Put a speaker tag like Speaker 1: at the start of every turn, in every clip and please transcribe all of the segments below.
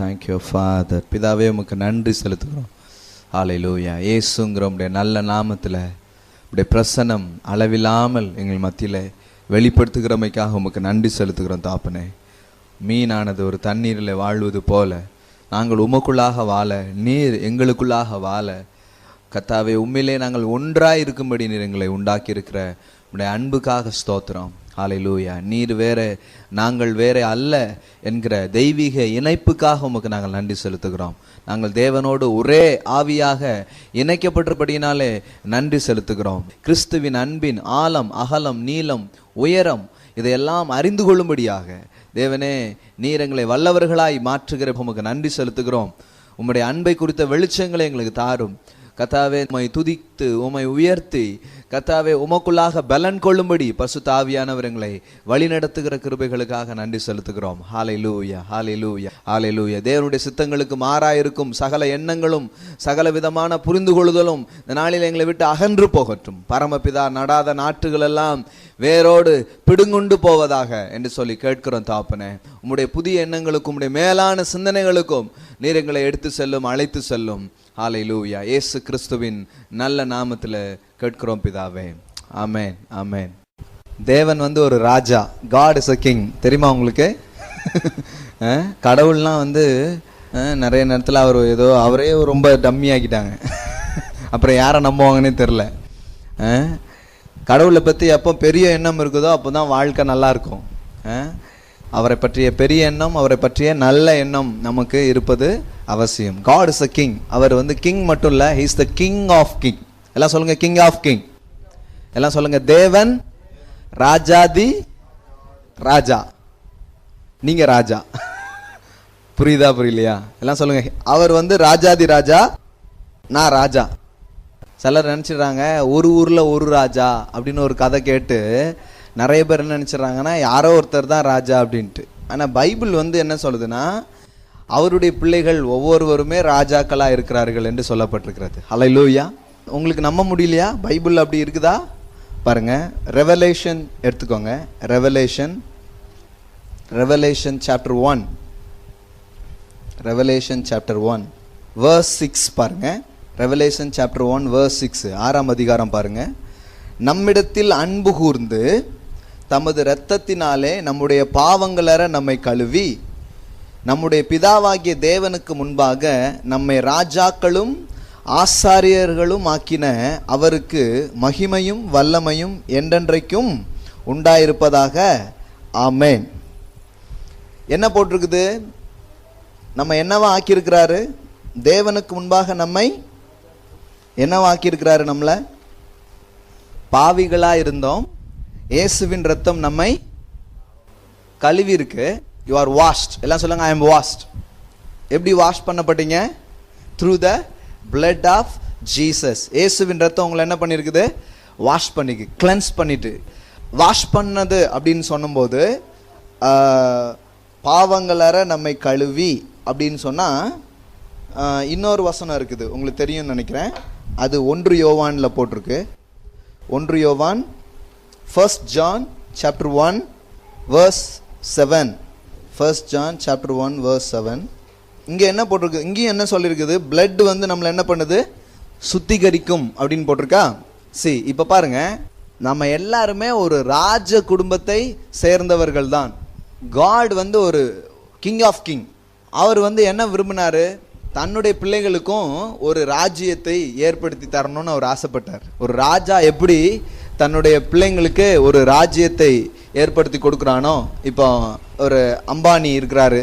Speaker 1: Thank you father. பிதாவே உமக்கு நன்றி செலுத்துகிறோம். ஹல்லேலூயா. இயேசுங்கிற உம்முடைய நல்ல நாமத்தில் உடைய பிரசன்னம் அளவில்லாமல் எங்கள் மத்தியில் வெளிப்படுத்துகிறமைக்காக உமக்கு நன்றி செலுத்துகிறோம் தாப்பனே. மீனானது ஒரு தண்ணீரில் வாழ்வது போல நாங்கள் உமக்குள்ளாக வாழ, நீர் எங்களுக்குள்ளாக வாழ கர்த்தாவே உம்மிலே நாங்கள் ஒன்றாய் இருக்கும்படி நீர் எங்களை உண்டாக்கி இருக்கிற உடைய அன்புக்காக ஸ்தோத்திரம். ஹல்லேலூயா. நீர் வேற நாங்கள் வேற அல்ல என்கிற தெய்வீக இணைப்புக்காக உமக்கு நாங்கள் நன்றி செலுத்துகிறோம். நாங்கள் தேவனோடு ஒரே ஆவியாக இணைக்கப்பட்டபடியினாலே நன்றி செலுத்துகிறோம். கிறிஸ்துவின் அன்பின் ஆழம், அகலம், நீளம், உயரம் இதையெல்லாம் அறிந்து கொள்ளும்படியாக தேவனே நீர் எங்களை வல்லவர்களாய் மாற்றுகிற உமக்கு நன்றி செலுத்துகிறோம். உம்முடைய அன்பை குறித்த வெளிச்சங்களை எங்களுக்கு தாரும் கர்த்தாவே. உம்மை துதித்து உம்மை உயர்த்தி கர்த்தாவே உமக்குள்ளாக பலன் கொள்ளும்படி பரிசுத்த ஆவியானவர் எங்களை வழிநடத்துகிற கிருபைகளுக்காக நன்றி செலுத்துகிறோம். ஹல்லேலூயா, ஹல்லேலூயா, ஹல்லேலூயா. தேவனுடைய சித்தங்களுக்கு மாறாயிருக்கும் சகல எண்ணங்களும் சகல விதமான புரிந்து கொள்ளுதலும் இந்த நாளில் எங்களை விட்டு அகன்று போகட்டும். பரமபிதா நடாத நாற்றுகள் எல்லாம் வேரோடு பிடுங்குண்டு போவதாக என்று சொல்லி கேட்கிறோம் தாப்பனே. உம்முடைய புதிய எண்ணங்களுக்கும் உம்முடைய மேலான சிந்தனைகளுக்கும் நீர் எங்களை எடுத்து செல்லும், அழைத்து செல்லும். ஹல்லேலூயா. இயேசு கிறிஸ்துவின் நல்ல நாமத்தில் கேட்கிறோம் பிதாவே. ஆமென், ஆமென். தேவன் வந்து ஒரு ராஜா. God is a king. தெரியுமா உங்களுக்கு? கடவுள்லாம் நிறைய நேரத்தில் அவர் ஏதோ அவரே ரொம்ப டம்மி ஆக்கிட்டாங்க. அப்புறம் யாரை நம்புவாங்கன்னே தெரில. கடவுளை பற்றி எப்போ பெரிய எண்ணம் இருக்குதோ அப்போ தான் வாழ்க்கை நல்லா இருக்கும். அவரை பற்றிய பெரிய எண்ணம், அவரை பற்றிய நல்ல எண்ணம் நமக்கு இருப்பது அவசியம். God is a king. அவர் கிங் மட்டும் இல்லை, he is the king of king. எல்லாம் சொல்லுங்க, கிங் ஆஃப் கிங். எல்லாம் சொல்லுங்க, தேவன் ராஜாதி ராஜா. நீங்க ராஜா. புரியுதா புரியலையா? எல்லாம் சொல்லுங்க, அவர் ராஜாதி ராஜா, நான் ராஜா. சிலர் நினைச்சிடுறாங்க ஒரு ஊர்ல ஒரு ராஜா அப்படின்னு ஒரு கதை கேட்டு நிறைய பேர் என்ன நினைச்சிடறாங்கன்னா யாரோ ஒருத்தர் தான் ராஜா அப்படின்ட்டு. ஆனால் பைபிள் என்ன சொல்லுதுன்னா அவருடைய பிள்ளைகள் ஒவ்வொருவருமே ராஜாக்களா இருக்கிறார்கள் என்று சொல்லப்பட்டிருக்கிறது. ஹல்லேலூயா. உங்களுக்கு நம்ப முடியலையா? பைபிள் அப்படி இருக்குதா பாருங்க. ரெவலேஷன் எடுத்துக்கோங்க. Revelation chapter 1, revelation chapter 1 verse 6 பாருங்க. ரெவலேஷன் சாப்டர் 1 verse 6, 6ஆம் அதிகாரம் பாருங்க. நம்மிடத்தில் அன்பு கூர்ந்து தமது இரத்தத்தினாலே நம்முடைய பாவங்களற நம்மை கழுவி நம்முடைய பிதாவாகிய தேவனுக்கு முன்பாக நம்மை ராஜாக்களும் ஆசாரியர்களும் ஆக்கின அவருக்கு மகிமையும் வல்லமையும் என்றென்றைக்கும் உண்டாயிருப்பதாக. ஆமென். என்ன போட்டிருக்குது? நம்ம என்னவா ஆக்கியிருக்கிறாரு? தேவனுக்கு முன்பாக நம்மை என்னவா ஆக்கியிருக்கிறாரு? நம்மளை பாவிகளா இருந்தோம், இயேசுவின் ரத்தம் நம்மை கழுவி இருக்கு. You are washed. எல்லாம் சொல்லுங்க, ஐ எம் வாஷ்ட். எப்படி வாஷ் பண்ணப்பட்டீங்க? Through the blood of Jesus. இயேசுவின் ரத்தம் உங்களை என்ன பண்ணிருக்குது? வாஷ் பண்ணிக்கு, கிளென்ஸ் பண்ணிட்டு. வாஷ் பண்ணது அப்படின்னு சொன்னும்போது பாவங்களற நம்மை கழுவி அப்படின்னு சொன்னா இன்னொரு வசனம் இருக்குது, உங்களுக்கு தெரியும்னு நினைக்கிறேன். அது 1 யோவான்ல போட்டிருக்கு. 1 யோவான் 1 John chapter 1 verse 7. 1 John chapter 1 verse 7. இங்கே என்ன போட்டிருக்கு? இங்கேயும் என்ன சொல்லியிருக்குது? பிளட் நம்மளை என்ன பண்ணுது? சுத்திகரிக்கும் அப்படின்னு போட்டிருக்கா. சரி, இப்போ பாருங்க, நம்ம எல்லாருமே ஒரு ராஜ குடும்பத்தை சேர்ந்தவர்கள் தான். காட் ஒரு கிங் ஆஃப் கிங். அவர் என்ன விரும்பினாரு? தன்னுடைய பிள்ளைகளுக்கும் ஒரு ராஜ்யத்தை ஏற்படுத்தி தரணும்னு அவர் ஆசைப்பட்டார். ஒரு ராஜா எப்படி தன்னுடைய பிள்ளைங்களுக்கு ஒரு ராஜ்யத்தை ஏற்படுத்தி கொடுக்குறானோ, இப்போ ஒரு அம்பானி இருக்கிறாரு,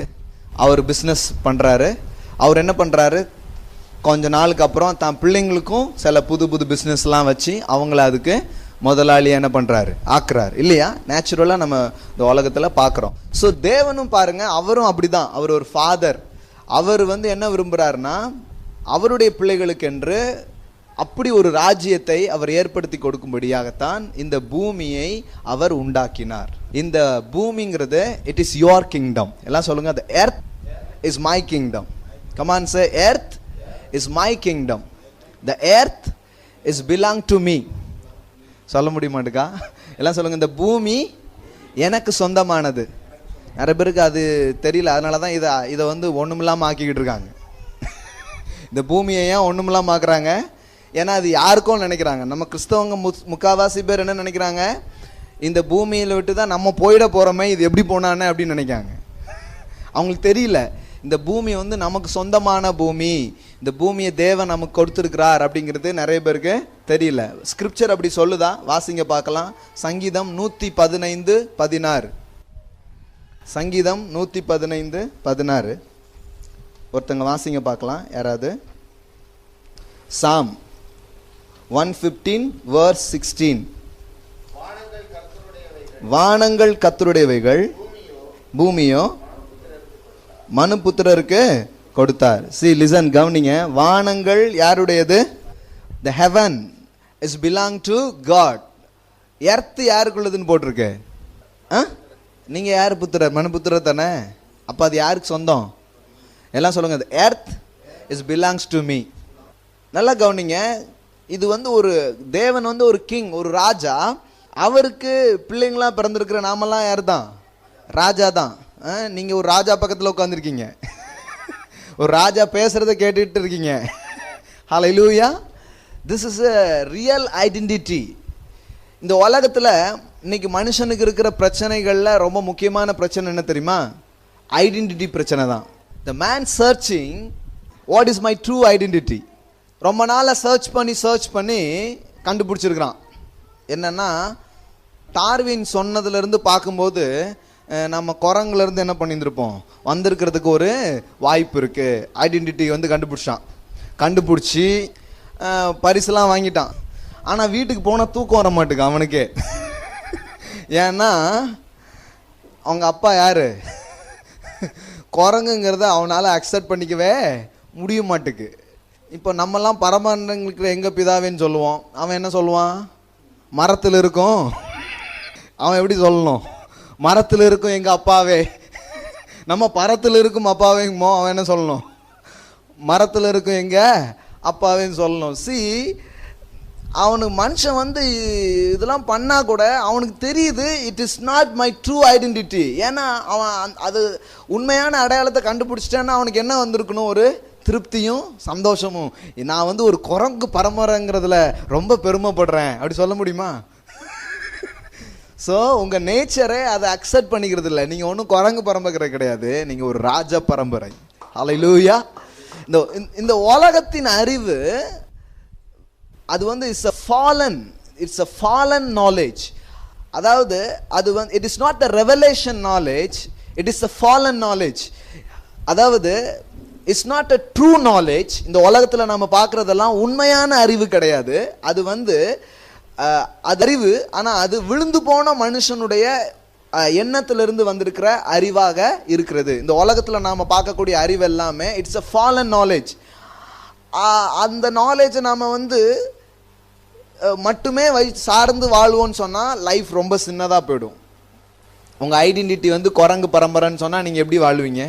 Speaker 1: அவர் பிஸ்னஸ் பண்ணுறாரு. அவர் என்ன பண்ணுறாரு? கொஞ்ச நாளுக்கு அப்புறம் தான் பிள்ளைங்களுக்கும் சில புது புது பிஸ்னஸ்லாம் வச்சு அவங்கள அதுக்கு முதலாளி என்ன பண்ணுறாரு? ஆக்குறாரு இல்லையா? நேச்சுரலாக நம்ம இந்த உலகத்தில் பார்க்குறோம். ஸோ தேவனும் பாருங்க, அவரும் அப்படிதான். அவர் ஒரு ஃபாதர். அவர் என்ன விரும்புகிறாருன்னா அவருடைய பிள்ளைகளுக்கு என்று அப்படி ஒரு ராஜ்யத்தை அவர் ஏற்படுத்தி கொடுக்கும்படியாகத்தான் இந்த பூமியை அவர் உண்டாக்கினார். இந்த பூமிங்கிறது இட் இஸ் யுவர் கிங்டம். எல்லாம் சொல்லுங்க, the earth is my kingdom. Come on, say earth is my kingdom. The earth is belong to me. சொல்ல முடியுமாட்டுக்கா? எல்லாம் சொல்லுங்க, இந்த பூமி எனக்கு சொந்தமானது. நிறைய பேருக்கு அது தெரியல. அதனால தான் இதை வந்து ஒன்றுமில்லாமல் ஆக்கிக்கிட்டு இருக்காங்க. இந்த பூமியை ஏன் ஒன்றுமில்லாமல் ஆக்குறாங்க? ஏன்னா அது யாருக்கும் நினைக்கிறாங்க. நம்ம கிறிஸ்தவங்க முக்கால்வாசி பேர் என்ன நினைக்கிறாங்க? இந்த பூமியில் விட்டு தான் நம்ம போயிட போகிறோமே, இது எப்படி போனானே அப்படின்னு நினைக்காங்க. அவங்களுக்கு தெரியல இந்த பூமி வந்து நமக்கு சொந்தமான பூமி, இந்த பூமியை தேவன் நமக்கு கொடுத்துருக்கிறார் அப்படிங்கிறது நிறைய பேருக்கு தெரியல. ஸ்கிரிப்சர் அப்படி சொல்லுதா? வாசிங்க பார்க்கலாம். சங்கீதம் 115:16. சங்கீதம் 115:16. ஒருத்தங்க வாசிங்க பார்க்கலாம் யாராவது. சாம் 115:16. வானங்கள் கர்த்தருடையவைகள், பூமியோ மனுபுத்திரருக்கு கொடுத்தார். See, listen, கவனிங்க. வானங்கள் யாருடையது? The heaven is belong to God. Earth யாருக்குள்ளதுன்னு போட்டிருக்கு? நீங்க யாரு புத்திரர்? மனுபுத்திரர் தானே. அப்ப அது யாருக்கு சொந்தம்? எல்லாம் சொல்லுங்க. The earth is belongs to me. நல்லா கவனிங்க. இது வந்து ஒரு தேவன் வந்து ஒரு கிங், ஒரு ராஜா. அவருக்கு பிள்ளைங்களா பிறந்திருக்கிற நாமெல்லாம் யார் தான்? ராஜா தான். நீங்க ஒரு ராஜா பக்கத்தில் உட்காந்துருக்கீங்க, ஒரு ராஜா பேசுறத கேட்டுட்டு இருக்கீங்க. Hallelujah. This is a real identity. இந்த உலகத்துல இன்னைக்கு மனுஷனுக்கு இருக்கிற பிரச்சனைகள்ல ரொம்ப முக்கியமான பிரச்சனை என்ன தெரியுமா? ஐடென்டிட்டி பிரச்சனை தான். The man searching what is my true identity. ரொம்ப நாளா சர்ச் பண்ணி கண்டுபிடிச்சிருக்கிறான். என்னன்னா, டார்வின் சொன்னதுல இருந்து பார்க்கும்போது நம்ம குரங்குல இருந்து என்ன பண்ணியிருந்திருப்போம், வந்திருக்கிறதுக்கு ஒரு வாய்ப்பு இருக்கு. ஐடென்டிட்டி வந்து கண்டுபிடிச்சி பரிசுலாம் வாங்கிட்டான். ஆனா வீட்டுக்கு போனா தூக்கம் வர மாட்டுக்கு அவனுக்கே. ஏன்னா அவங்க அப்பா யாரு? குரங்குங்கிறத அவனால அக்செப்ட் பண்ணிக்கவே முடிய மாட்டுக்கு. இப்போ நம்மெல்லாம் பரமானங்களுக்கு எங்க பிதாவேன்னு சொல்லுவோம். அவன் என்ன சொல்லுவான்? மரத்தில் இருக்கும். அவன் எப்படி சொல்லணும்? மரத்தில் இருக்கும் எங்க அப்பாவே. நம்ம பரத்தில் இருக்கும் அப்பாவேங்கமோ, அவன் என்ன சொல்லணும்? மரத்தில் இருக்கும் எங்க அப்பாவேன்னு சொல்லணும். சி, அவனுக்கு மனுஷன் வந்து இதெல்லாம் பண்ணா கூட அவனுக்கு தெரியுது it is not my true identity. ஏன்னா அவன் அது உண்மையான அடையாளத்தை கண்டுபிடிச்சிட்டான்னா அவனுக்கு என்ன வந்திருக்கணும்? ஒரு திருப்தியும் சந்தோஷமும். நான் வந்து ஒரு குரங்கு பரம்பரைங்கிறதுல ரொம்ப பெருமைப்படுறேன் அப்படி சொல்ல முடியுமா? ஸோ உங்கள் நேச்சரை அதை அக்செப்ட் பண்ணிக்கிறது இல்லை. நீங்கள் ஒன்றும் குரங்கு பரம்பரை கிடையாது, நீங்கள் ஒரு ராஜ பரம்பரை. ஹல்லேலூயா. இந்த உலகத்தின் அறிவு அது வந்து இட்ஸ் a fallen knowledge. அதாவது அது வந்து it is not the revelation knowledge, it is a fallen knowledge. அதாவது it's not a true knowledge. இந்த உலகத்தில் நம்ம பார்க்குறதெல்லாம் உண்மையான அறிவு கிடையாது. அது வந்து அது அறிவு, ஆனால் அது விழுந்து போன மனுஷனுடைய எண்ணத்திலிருந்து வந்திருக்கிற அறிவாக இருக்கிறது. இந்த உலகத்தில் நாம் பார்க்கக்கூடிய அறிவு எல்லாமே இட்ஸ் a fallen knowledge. அந்த நாலேஜை நாம் வந்து மட்டுமே சார்ந்து வாழ்வோன்னு சொன்னால் லைஃப் ரொம்ப சின்னதாக போயிடும். உங்கள் ஐடென்டிட்டி வந்து குரங்கு பரம்பரைன்னு சொன்னால் நீங்கள் எப்படி வாழ்வீங்க?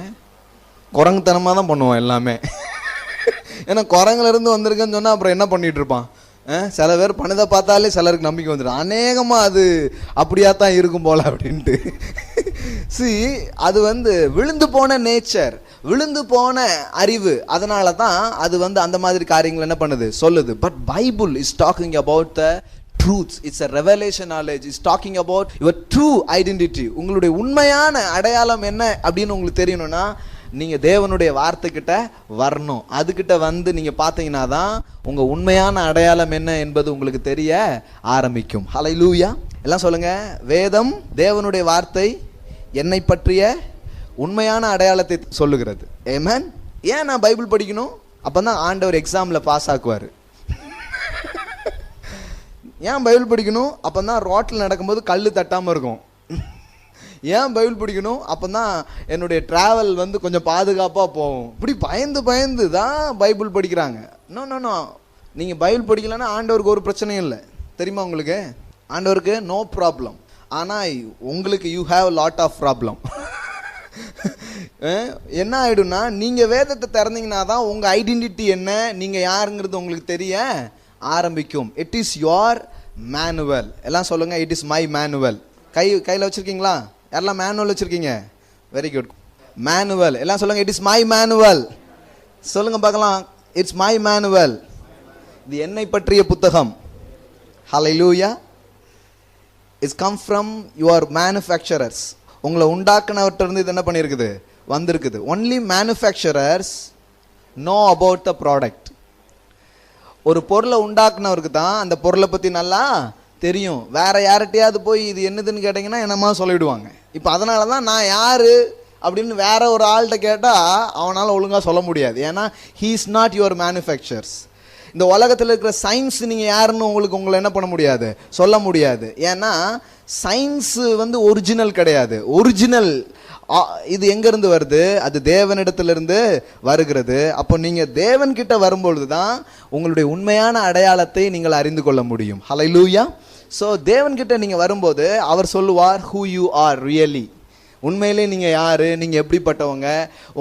Speaker 1: குரங்குத்தனமாக தான் பண்ணுவோம் எல்லாமே. ஏன்னா குரங்குலேருந்து வந்திருக்குன்னு சொன்னால் அப்புறம் என்ன பண்ணிகிட்டு இருப்பான்? சில பேர் பண்ணதை பார்த்தாலே சிலருக்கு நம்பிக்கை வந்துடும். அநேகமாக அது அப்படியா தான் இருக்கும் போல அப்படின்ட்டு. சி, அது வந்து விழுந்து போன நேச்சர், விழுந்து போன அறிவு. அதனால தான் அது வந்து அந்த மாதிரி காரியங்கள் என்ன பண்ணுது, சொல்லுது. But Bible is talking about the truths. It's a revelation knowledge. Is talking about your true identity. உங்களுடைய உண்மையான அடையாளம் என்ன அப்படின்னு உங்களுக்கு தெரியணும்னா நீங்கள் தேவனுடைய வார்த்தைக்கிட்ட வரணும். அதுக்கிட்ட வந்து நீங்கள் பார்த்தீங்கன்னா தான் உங்கள் உண்மையான அடையாளம் என்ன என்பது உங்களுக்கு தெரிய ஆரம்பிக்கும். ஹல்லேலூயா. எல்லாம் சொல்லுங்க. வேதம், தேவனுடைய வார்த்தை என்னை பற்றிய உண்மையான அடையாளத்தை சொல்லுகிறது. ஆமென். ஏன் நான் பைபிள் படிக்கணும்? அப்போ தான் ஆண்டவர் எக்ஸாமில் பாஸ் ஆக்குவார். ஏன் பைபிள் படிக்கணும்? அப்போ தான் ரோட்டில் நடக்கும்போது கல் தட்டாமல் இருக்கும். ஏன் பைபிள் படிக்கணும்? அப்போ தான் என்னுடைய ட்ராவல் வந்து கொஞ்சம் பாதுகாப்பாக போகும். இப்படி பயந்து தான் பைபிள் படிக்கிறாங்க. நோ, நீங்கள் பைபிள் படிக்கலன்னா ஆண்டவருக்கு ஒரு பிரச்சனையும் இல்லை. தெரியுமா உங்களுக்கு? ஆண்டவருக்கு நோ ப்ராப்ளம். ஆனால் உங்களுக்கு you have lot of problem. என்ன ஆகிடும்னா, நீங்கள் வேதத்தை திறந்தீங்கன்னா தான் உங்கள் ஐடென்டிட்டி என்ன, நீங்கள் யாருங்கிறது உங்களுக்கு தெரிய ஆரம்பிக்கும். It is your manual. எல்லாம் சொல்லுங்கள். It is my manual. கையில் வச்சுருக்கீங்களா? யாரெல்லாம் மேனுவல் வச்சுருக்கீங்க? Very good. மேனுவல் எல்லாம் சொல்லுங்க. It is my manual. சொல்லுங்க பார்க்கலாம். It's my manual. இது என்னை பற்றிய புத்தகம். Hallelujah. It's come from your manufacturers. உங்களை உண்டாக்குனவர்கிட்ட இருந்து இது என்ன பண்ணியிருக்குது, வந்திருக்குது. Only manufacturers know about the product. ஒரு பொருளை உண்டாக்குனவருக்கு தான் அந்த பொருளை பற்றி நல்லா தெரியும். வேற யார்கிட்டையாவது போய் இது என்னதுன்னு கேட்டிங்கன்னா என்னமா சொல்லிவிடுவாங்க. இப்போ அதனால தான் நான் யார் அப்படின்னு வேற ஒரு ஆள்கிட்ட கேட்டால் அவனால் ஒழுங்காக சொல்ல முடியாது. ஏன்னா he is not your manufacturers. இந்த உலகத்தில் இருக்கிற சயின்ஸ் நீங்கள் யாருன்னு உங்களை என்ன பண்ண முடியாது, சொல்ல முடியாது. ஏன்னா சயின்ஸு ஒரிஜினல் கிடையாது. ஒரிஜினல் இது எங்கேருந்து வருது, அது தேவனிடத்திலிருந்து வருகிறது. அப்போ நீங்கள் தேவன்கிட்ட வரும்பொழுது தான் உங்களுடைய உண்மையான அடையாளத்தை நீங்கள் அறிந்து கொள்ள முடியும். ஹல்லேலூயா. ஸோ தேவன்கிட்ட நீங்கள் வரும்போது அவர் சொல்லுவார் who you are really. உண்மையிலே நீங்கள் யார், நீங்கள் எப்படிப்பட்டவங்க,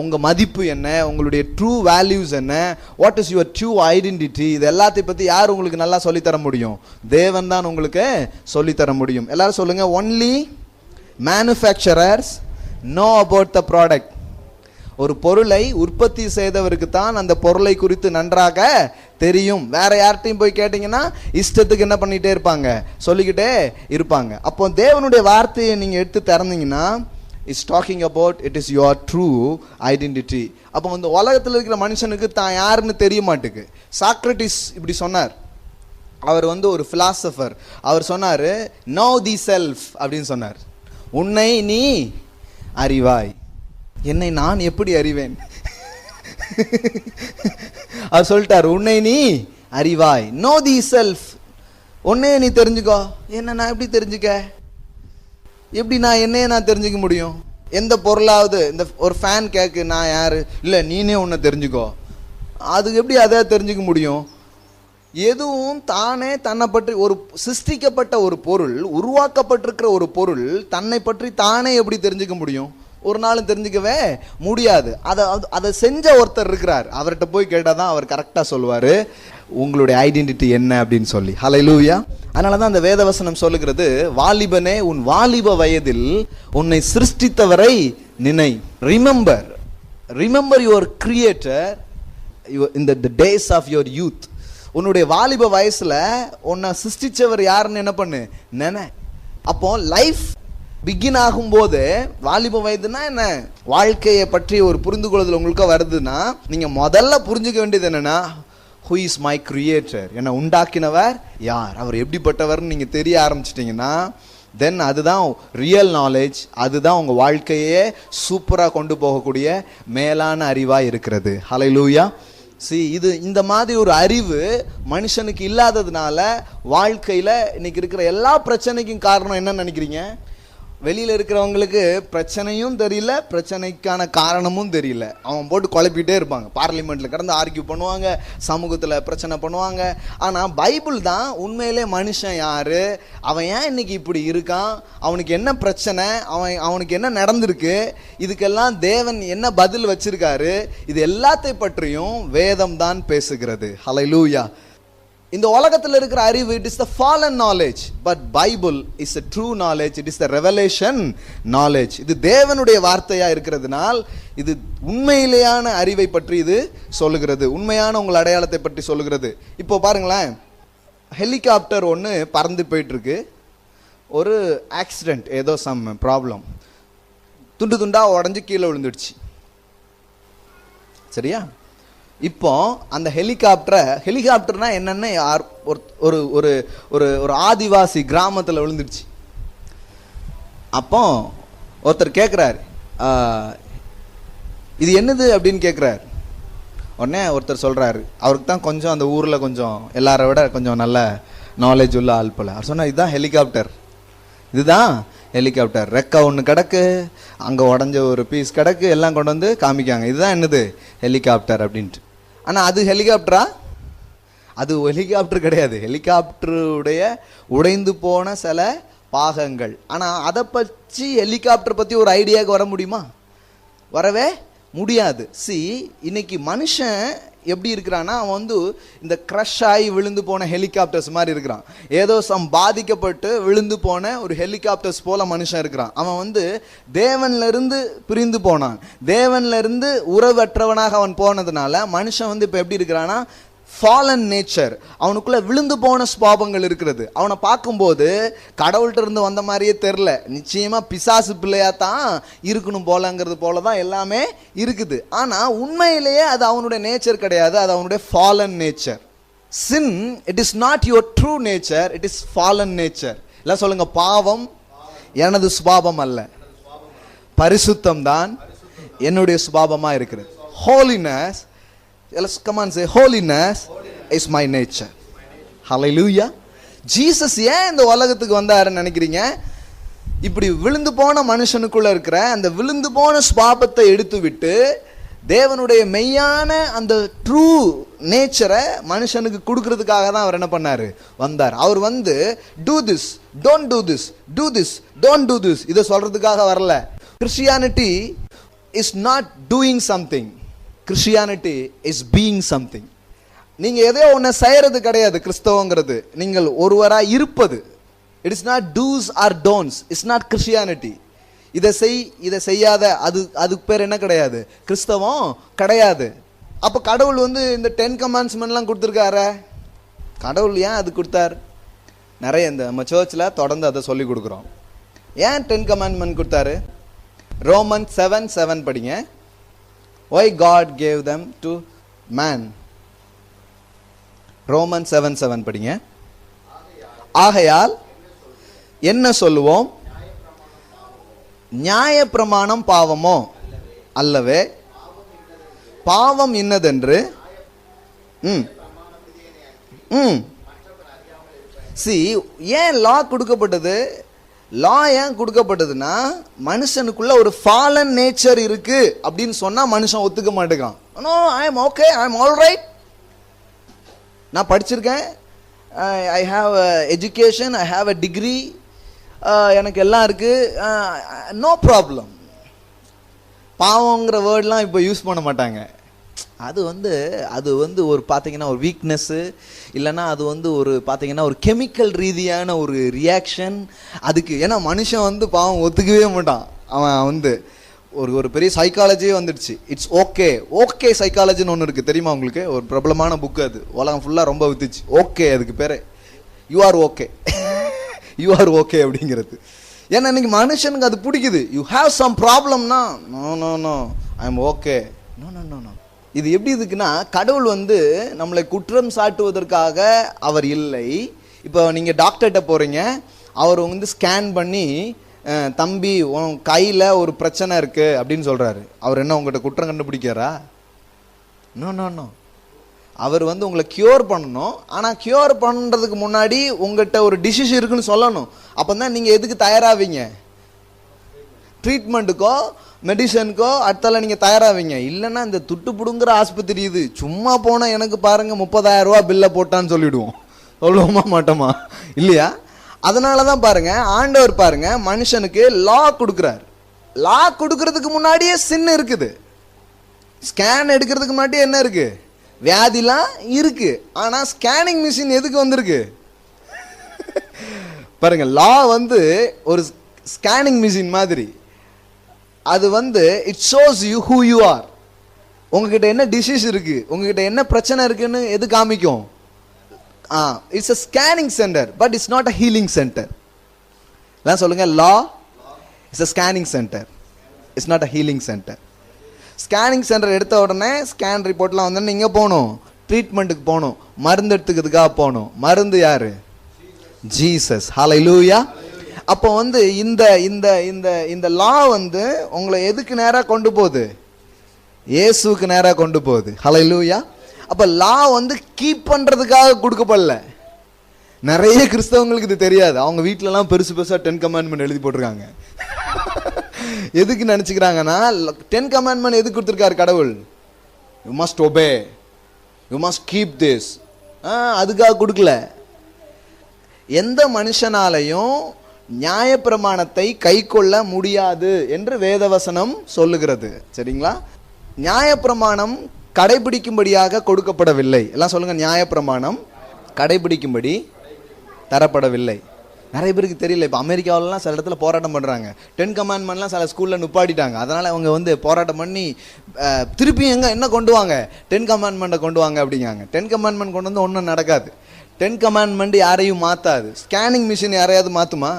Speaker 1: உங்கள் மதிப்பு என்ன, உங்களுடைய ட்ரூ வேல்யூஸ் என்ன, what is your true identity, இது எல்லாத்தையும் பற்றி யார் உங்களுக்கு நல்லா சொல்லித்தர முடியும், தேவன் தான் உங்களுக்கு சொல்லித்தர முடியும். எல்லாரும் சொல்லுங்கள். Only manufacturers know about the product. ஒரு பொருளை உற்பத்தி செய்தவருக்கு தான் அந்த பொருளை குறித்து நன்றாக தெரியும். வேற யார்கிட்டையும் போய் கேட்டிங்கன்னா இஷ்டத்துக்கு என்ன பண்ணிகிட்டே இருப்பாங்க, சொல்லிக்கிட்டே இருப்பாங்க. அப்போ தேவனுடைய வார்த்தையை நீங்கள் எடுத்து திறந்தீங்கன்னா it's talking about it is your true identity. அப்போ உலகத்தில் இருக்கிற மனுஷனுக்கு தான் யாருன்னு தெரிய மாட்டுக்கு. சாக்ரட்டிஸ் இப்படி சொன்னார். அவர் ஒரு பிலாசபர். அவர் சொன்னார் நோ தி செல்ஃப் அப்படின்னு சொன்னார். உன்னை நீ அறிவாய். என்னை நான் எப்படி அறிவேன்? அவர் சொல்லிட்டார் உன்னை நீ அறிவாய். நோ தி செல்ஃப். உன்னையே நீ தெரிஞ்சுக்கோ. என்ன நான் எப்படி தெரிஞ்சுக்க, எப்படி நான் என்னையே நான் தெரிஞ்சுக்க முடியும்? எந்த பொருளாவது இந்த ஒரு ஃபேன் கேக்கு நான் யாரு, இல்லை நீனே உன்னை தெரிஞ்சுக்கோ, அதுக்கு எப்படி அதை தெரிஞ்சுக்க முடியும்? எதுவும் தானே தன்னை பற்றி ஒரு சிருஷ்டிக்கப்பட்ட ஒரு பொருள், உருவாக்கப்பட்டிருக்கிற ஒரு பொருள் தன்னை பற்றி தானே எப்படி தெரிஞ்சுக்க முடியும்? ஒரு நாளும் தெரிஞ்சுக்கவே முடியாது. அதை செஞ்ச ஒருத்தர் இருக்கிறார். அவர்கிட்ட போய் கேட்டால் தான் அவர் கரெக்டாக சொல்லுவார் உங்களுடைய ஐடென்டிட்டி என்ன அப்படின்னு சொல்லி. ஹல்லேலூயா. அதனால தான் அந்த வேதவசனம் சொல்லுகிறது, வாலிபனே உன் வாலிப வயதில் உன்னை சிருஷ்டித்தவரை நினை. Remember your creator in the days of your youth. உன்னுடைய வாலிப வயசுல உன்னை சிருஷ்டிச்சவர் யாருன்னு என்ன பண்ணு, நினை. அப்போ லைஃப் பிகின் ஆகும்போது, வாலிப வயதுனா என்ன, வாழ்க்கையை பற்றி ஒரு புரிந்து கொள்ளுதல் உங்களுக்கு வருதுன்னா நீங்க முதல்ல புரிஞ்சுக்க வேண்டியது என்னன்னா, who is my creator, என்னை உண்டாக்கினவர் யார், அவர் எப்படிப்பட்டவர்னு நீங்க தெரிய ஆரம்பிச்சிட்டீங்கன்னா தென் அதுதான் ரியல் நாலேஜ். அதுதான் உங்க வாழ்க்கையே சூப்பரா கொண்டு போகக்கூடிய மேலான அறிவா இருக்கிறது. ஹல்லேலூயா. இது இந்த மாதிரி ஒரு அறிவு மனுஷனுக்கு இல்லாததுனால வாழ்க்கையில இன்னைக்கு இருக்கிற எல்லா பிரச்சனைக்கும் காரணம் என்னன்னு நினைக்கிறீங்க? வெளியில் இருக்கிறவங்களுக்கு பிரச்சனையும் தெரியல, பிரச்சனைக்கான காரணமும் தெரியல. அவன் போட்டு குழப்பிட்டே இருப்பாங்க. பார்லிமெண்ட்டில் கடந்து ஆர்கியூ பண்ணுவாங்க, சமூகத்தில் பிரச்சனை பண்ணுவாங்க. ஆனால் பைபிள் தான் உண்மையிலே மனுஷன் யார், அவன் ஏன் இன்னைக்கு இப்படி இருக்கான், அவனுக்கு என்ன பிரச்சனை, அவனுக்கு என்ன நடந்திருக்கு, இதுக்கெல்லாம் தேவன் என்ன பதில் வச்சிருக்காரு, இது எல்லாத்தை பற்றியும் வேதம் தான் பேசுகிறது. ஹல்லேலூயா. இந்த உலகத்தில் இருக்கிற அறிவு it is the fallen knowledge, but Bible is a true knowledge. It is the revelation knowledge. இது தேவனுடைய வார்த்தையா இருக்கிறதுனால் இது உண்மையிலேயான அறிவை பற்றி இது சொல்லுகிறது, உண்மையான உங்கள் அடையாளத்தை பற்றி சொல்லுகிறது. இப்போ பாருங்களேன், ஹெலிகாப்டர் ஒன்று பறந்து போயிட்டு இருக்கு. ஒரு ஆக்சிடென்ட், ஏதோ சம் ப்ராப்ளம், துண்டு துண்டா உடஞ்சி கீழே விழுந்துடுச்சு. சரியா? இப்போ அந்த ஹெலிகாப்டர்னா என்னன்னு ஒரு ஒரு ஒரு ஆதிவாசி கிராமத்தில் விழுந்துடுச்சு. அப்போ ஒருத்தர் கேட்குறாரு, இது என்னது அப்படின்னு கேட்குறாரு. உடனே ஒருத்தர் சொல்கிறாரு, அவருக்கு தான் கொஞ்சம் அந்த ஊரில் கொஞ்சம் எல்லாரை விட கொஞ்சம் நல்ல நாலேஜ் உள்ள ஆள் போல. அவர் சொன்னால் இதுதான் ஹெலிகாப்டர், இதுதான் ஹெலிகாப்டர். ரெக்கை ஒன்று கிடக்கு, அங்கே உடஞ்ச ஒரு பீஸ் கிடக்கு, எல்லாம் கொண்டு வந்து காமிக்காங்க, இதுதான் என்னது ஹெலிகாப்டர் அப்படின்ட்டு. ஆனால் அது ஹெலிகாப்டரா? அது ஹெலிகாப்டர் கிடையாது. ஹெலிகாப்டருடைய உடைந்து போன சில பாகங்கள். ஆனால் அதை பற்றி ஹெலிகாப்டர் பற்றி ஒரு ஐடியாவுக்கு வர முடியுமா? வரவே முடியாது. இன்னைக்கு மனுஷன் எப்படி இருக்கிறான்னா, அவன் வந்து இந்த க்ரஷ் ஆகி விழுந்து போன ஹெலிகாப்டர்ஸ் மாதிரி இருக்கிறான். ஏதோ பாதிக்கப்பட்டு விழுந்து போன ஒரு ஹெலிகாப்டர்ஸ் போல மனுஷன் இருக்கிறான். அவன் வந்து தேவன்ல இருந்து பிரிந்து போனான். தேவன்ல இருந்து உறவற்றவனாக அவன் போனதுனால மனுஷன் வந்து இப்போ எப்படி இருக்கிறான்னா, ஃபாலன் நேச்சர், அவனுக்குள்ள விழுந்து போன சுபாவங்கள் இருக்கிறது. அவனை பார்க்கும்போது கடவுள்கிட்ட இருந்து வந்த மாதிரியே தெரில. நிச்சயமா பிசாசு பிள்ளையா தான் இருக்கணும் போலங்கிறது போல தான் எல்லாமே இருக்குது. ஆனா உண்மையிலேயே அது அவனுடைய நேச்சர் கிடையாது, அது அவனுடைய fallen nature. Sin it is not your true nature, it is fallen nature. எல்லாம் சொல்லுங்க, பாவம் எனது சுபாவம் அல்ல, பரிசுத்தம் தான் என்னுடைய சுபாவமா இருக்கிறது. Holiness, let's come on say holiness is my nature. Hallelujah. Jesus ஏன் இந்த உலகத்துக்கு வந்தாருன்னு நினைக்கிறீங்க? இப்படி விழுந்து போன மனுஷனுக்குள்ள இருக்கிற அந்த விழுந்து போன சுபாவத்தை எடுத்து விட்டு தேவனுடைய மெய்யான அந்த ட்ரூ நேச்சரை மனுஷனுக்கு கொடுக்கறதுக்காக தான் அவர் என்ன பண்ணாரு, வந்தார். அவர் வந்து do this, don't do this, do this, don't do this இதை சொல்றதுக்காக வரல. Christianity is not doing something, Christianity is being something. நீங்க எதையோ ஒன்றை செய்யறது கிடையாது கிறிஸ்தவங்கிறது, நீங்கள் ஒருவரா இருப்பது. It is not twos are don'ts, it's not Christianity. இதை செய் இதை செய்யாத, அதுக்கு பேர் என்ன கிடையாது, கிறிஸ்தவம் கிடையாது. அப்போ கடவுள் வந்து இந்த 10 கமாண்ட்ஸ்மெண்ட்லாம் கொடுத்துருக்காரு. கடவுள் ஏன் அது கொடுத்தார்? நிறைய இந்த நம்ம சர்ச்சில் தொடர்ந்து அதை சொல்லி கொடுக்குறோம். ஏன் 10 கமாண்ட்மெண்ட் கொடுத்தாரு? ரோமன் 7:7 படிங்க. Why God gave them to man? Roman 7:7 படிங்க. ஆகையால் என்ன சொல்லுவோம்? நியாய பிரமாணம் பாவமோ? அல்லவே. பாவம் இன்னதென்று ஏன் லா கொடுக்கப்பட்டது? லா ஏன் கொடுக்கப்பட்டதுன்னா, மனுஷனுக்குள்ள ஒரு ஃபாலன் நேச்சர் இருக்கு அப்படின்னு சொன்னா மனுஷன் ஒத்துக்க மாட்டேங்கான். No, I am okay, I am all right, நான் படிச்சிருக்கேன், I have education, I have a degree, எனக்கு எல்லாம் இருக்கு, நோ ப்ராப்ளம். பாவங்கிற வேர்ட்லாம் இப்போ யூஸ் பண்ண மாட்டாங்க. அது வந்து ஒரு பார்த்தீங்கன்னா ஒரு வீக்னஸ்ஸு, இல்லைன்னா அது வந்து ஒரு பார்த்தீங்கன்னா ஒரு கெமிக்கல் ரீதியான ஒரு ரியாக்ஷன் அதுக்கு. ஏன்னா மனுஷன் வந்து பாவம் ஒத்துக்கவே மாட்டான். அவன் வந்து ஒரு பெரிய சைக்காலஜியே வந்துடுச்சு. இட்ஸ் ஓகே, ஓகே சைக்காலஜின்னு ஒன்று இருக்குது தெரியுமா உங்களுக்கு? ஒரு பிரபலமான புக்கு, அது உலகம் ஃபுல்லாக ரொம்ப வித்துச்சு. ஓகே, அதுக்கு பேர் you are okay, you are okay அப்படிங்கிறது. ஏன்னா இன்னைக்கு மனுஷனுக்கு அது பிடிக்குது. யூ ஹாவ் சம் ப்ராப்ளம்னா no no no I am okay, no no no no. இது எப்படி இருக்குன்னா, கடவுள் வந்து நம்மளை குற்றம் சாட்டுவதற்காக அவர் இல்லை. இப்போ நீங்கள் டாக்டர்கிட்ட போகிறீங்க, அவர் வந்து ஸ்கேன் பண்ணி தம்பி உன் கையில் ஒரு பிரச்சனை இருக்குது அப்படின்னு சொல்கிறாரு. அவர் என்ன உங்கள்கிட்ட குற்றம் கண்டுபிடிக்காரா? No no no. அவர் வந்து உங்களை க்யூர் பண்ணணும். ஆனால் க்யூர் பண்ணுறதுக்கு முன்னாடி உங்கள்கிட்ட ஒரு டிசீஸ் இருக்குன்னு சொல்லணும். அப்போ தான் நீங்கள் எதுக்கு தயாராவீங்க? ட்ரீட்மெண்ட்டுக்கோ மெடிசனுக்கோ அடுத்தால நீங்கள் தயாராவீங்க. இல்லைன்னா இந்த துட்டு பிடுங்குற ஆஸ்பத்திரி இது, சும்மா போனால் எனக்கு பாருங்க 30,000 ரூபா பில்லை போட்டான்னு சொல்லிவிடுவோம். சொல்லுவோமா மாட்டோமா? இல்லையா? அதனால தான் பாருங்க, ஆண்டவர் பாருங்க மனுஷனுக்கு லா கொடுக்குறாரு. லா கொடுக்கறதுக்கு முன்னாடியே சின்ன இருக்குது. ஸ்கேன் எடுக்கிறதுக்கு முன்னாடியே என்ன இருக்கு? வியாதிலாம் இருக்கு. ஆனா ஸ்கேனிங் மிஷின் எதுக்கு வந்திருக்கு பாருங்க. லா வந்து ஒரு ஸ்கேனிங் மிஷின் மாதிரி. அது வந்து it shows you who you are. உங்ககிட்ட என்ன டிசீஸ் இருக்கு, உங்ககிட்ட என்ன பிரச்சனை இருக்குன்னு எது காமிக்கும்? It's a scanning centre, but it's not a healing centre. எல்லாம் சொல்லுங்க, லா it's a scanning centre, it's not a healing centre. Scanning centre எடுத்த உடனே ஸ்கேன் ரிப்போர்ட்லாம் வந்து நீங்கள் போகணும், ட்ரீட்மெண்ட்டுக்கு போகணும், மருந்து எடுத்துக்கிறதுக்காக போகணும். மருந்து யாரு? ஜீசஸ். ஹல்லேலூயா. அப்போ வந்து இந்த இந்த இந்த இந்த லா வந்து உங்களை எதுக்கு நேராக கொண்டு போகுது? இயேசுக்கு நேராக கொண்டு போகுது. ஹல்லேலூயா. அப்போ லா வந்து கீப் பண்ணுறதுக்காக கொடுக்கப்படல. நிறைய கிறிஸ்தவங்களுக்கு இது தெரியாது. அவங்க வீட்டிலலாம் பெருசு பெருசாக 10 கமாண்ட்மெண்ட் எழுதி போட்டிருக்காங்க. எதுக்கு நினச்சிக்கிறாங்கன்னா, 10 கமாண்ட்மெண்ட் எதுக்கு கொடுத்துருக்காரு கடவுள்? You must obey, you must keep this. அதுக்காக கொடுக்கல. எந்த மனுஷனாலையும் நியாயப்பிரமாணத்தை கை கொள்ள முடியாது என்று வேதவசனம் சொல்லுகிறது. சரிங்களா? நியாயப்பிரமாணம் கடைபிடிக்கும்படியாக கொடுக்கப்படவில்லை. எல்லாம் சொல்லுங்க, நியாயப்பிரமாணம் கடைபிடிக்கும்படி தரப்படவில்லை. நிறைய பேருக்கு தெரியல. இப்போ அமெரிக்காவிலலாம் சில இடத்துல போராட்டம் பண்ணுறாங்க. 10 கமாண்ட்மெண்ட்லாம் சில ஸ்கூலில் நுப்பாட்டிட்டாங்க. அதனால் அவங்க வந்து போராட்டம் பண்ணி திருப்பி என்ன கொண்டு வாங்க, 10 கமாண்ட்மெண்ட்டை கொண்டு வாங்க அப்படிங்காங்க. 10 கமாண்ட்மெண்ட் கொண்டு வந்து ஒன்றும் நடக்காது. 10 கமாண்ட்மெண்ட் யாரையும் மாற்றாது. ஸ்கேனிங் மிஷின் யாரையாவது மாற்றுமா?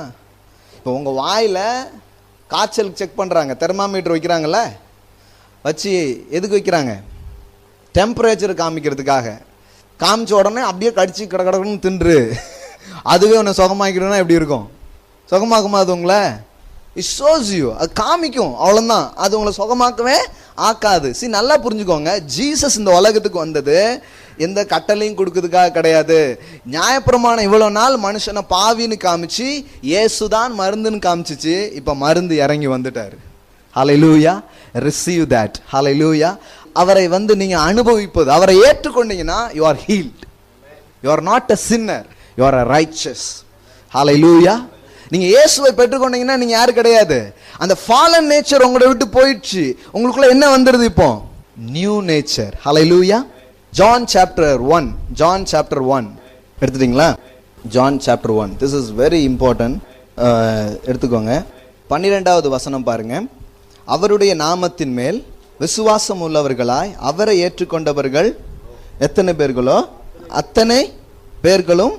Speaker 1: இப்போ உங்கள் வாயில் காய்ச்சல் செக் பண்ணுறாங்க, தெர்மாமீட்டர் வைக்கிறாங்கல்ல, வச்சு எதுக்கு வைக்கிறாங்க? டெம்பரேச்சர் காமிக்கிறதுக்காக. காமிச்ச உடனே அப்படியே கடிச்சு கடன்னு தின்று அதுவே உன்னை சுகமாக்கிறோன்னா எப்படி இருக்கும்? சுகமாக்குமா அது உங்களை? இட் ஷோஸ் யூ, அது காமிக்கும், அவ்வளோதான். அது உங்களை சுகமாக்கவே ஆக்காது. சரி, நல்லா புரிஞ்சுக்கோங்க. ஜீசஸ் இந்த உலகத்துக்கு வந்தது எந்த கட்டளையும் கொடுக்கறதுக்காக கிடையாது. நியாயப்பிரமாணம் இவ்வளோ நாள் மனுஷனை பாவின்னு காமிச்சு இயேசுதான் மருந்துன்னு காமிச்சிச்சு. இப்போ மருந்து இறங்கி வந்துட்டார். Hallelujah, receive that. ஹல்லேலூயா. அவரை வந்து நீங்கள் அனுபவிப்பது, அவரை ஏற்றுக்கொண்டீங்கன்னா you are healed. You are not a sinner, you are a righteous. hallelujah. நீங்க இயேசுவை பெற்றுக்கொண்டீங்கன்னா நீங்க யாரு கிடையாது. அந்த fallen nature உங்களை விட்டு போயிடுச்சு. உங்களுக்குள்ள என்ன வந்துருது இப்போ? New nature. hallelujah. John chapter 1. John chapter 1 எடுத்துட்டீங்களா? John chapter 1. This is very important. எடுத்துக்கோங்க. 12வது வசனம் பாருங்க. அவருடைய நாமத்தின் மேல் விசுவாசம் உள்ளவர்களாய் அவரை ஏற்றுக்கொண்டவர்கள் எத்தனை பேர்களோ அத்தனை பேர்களும்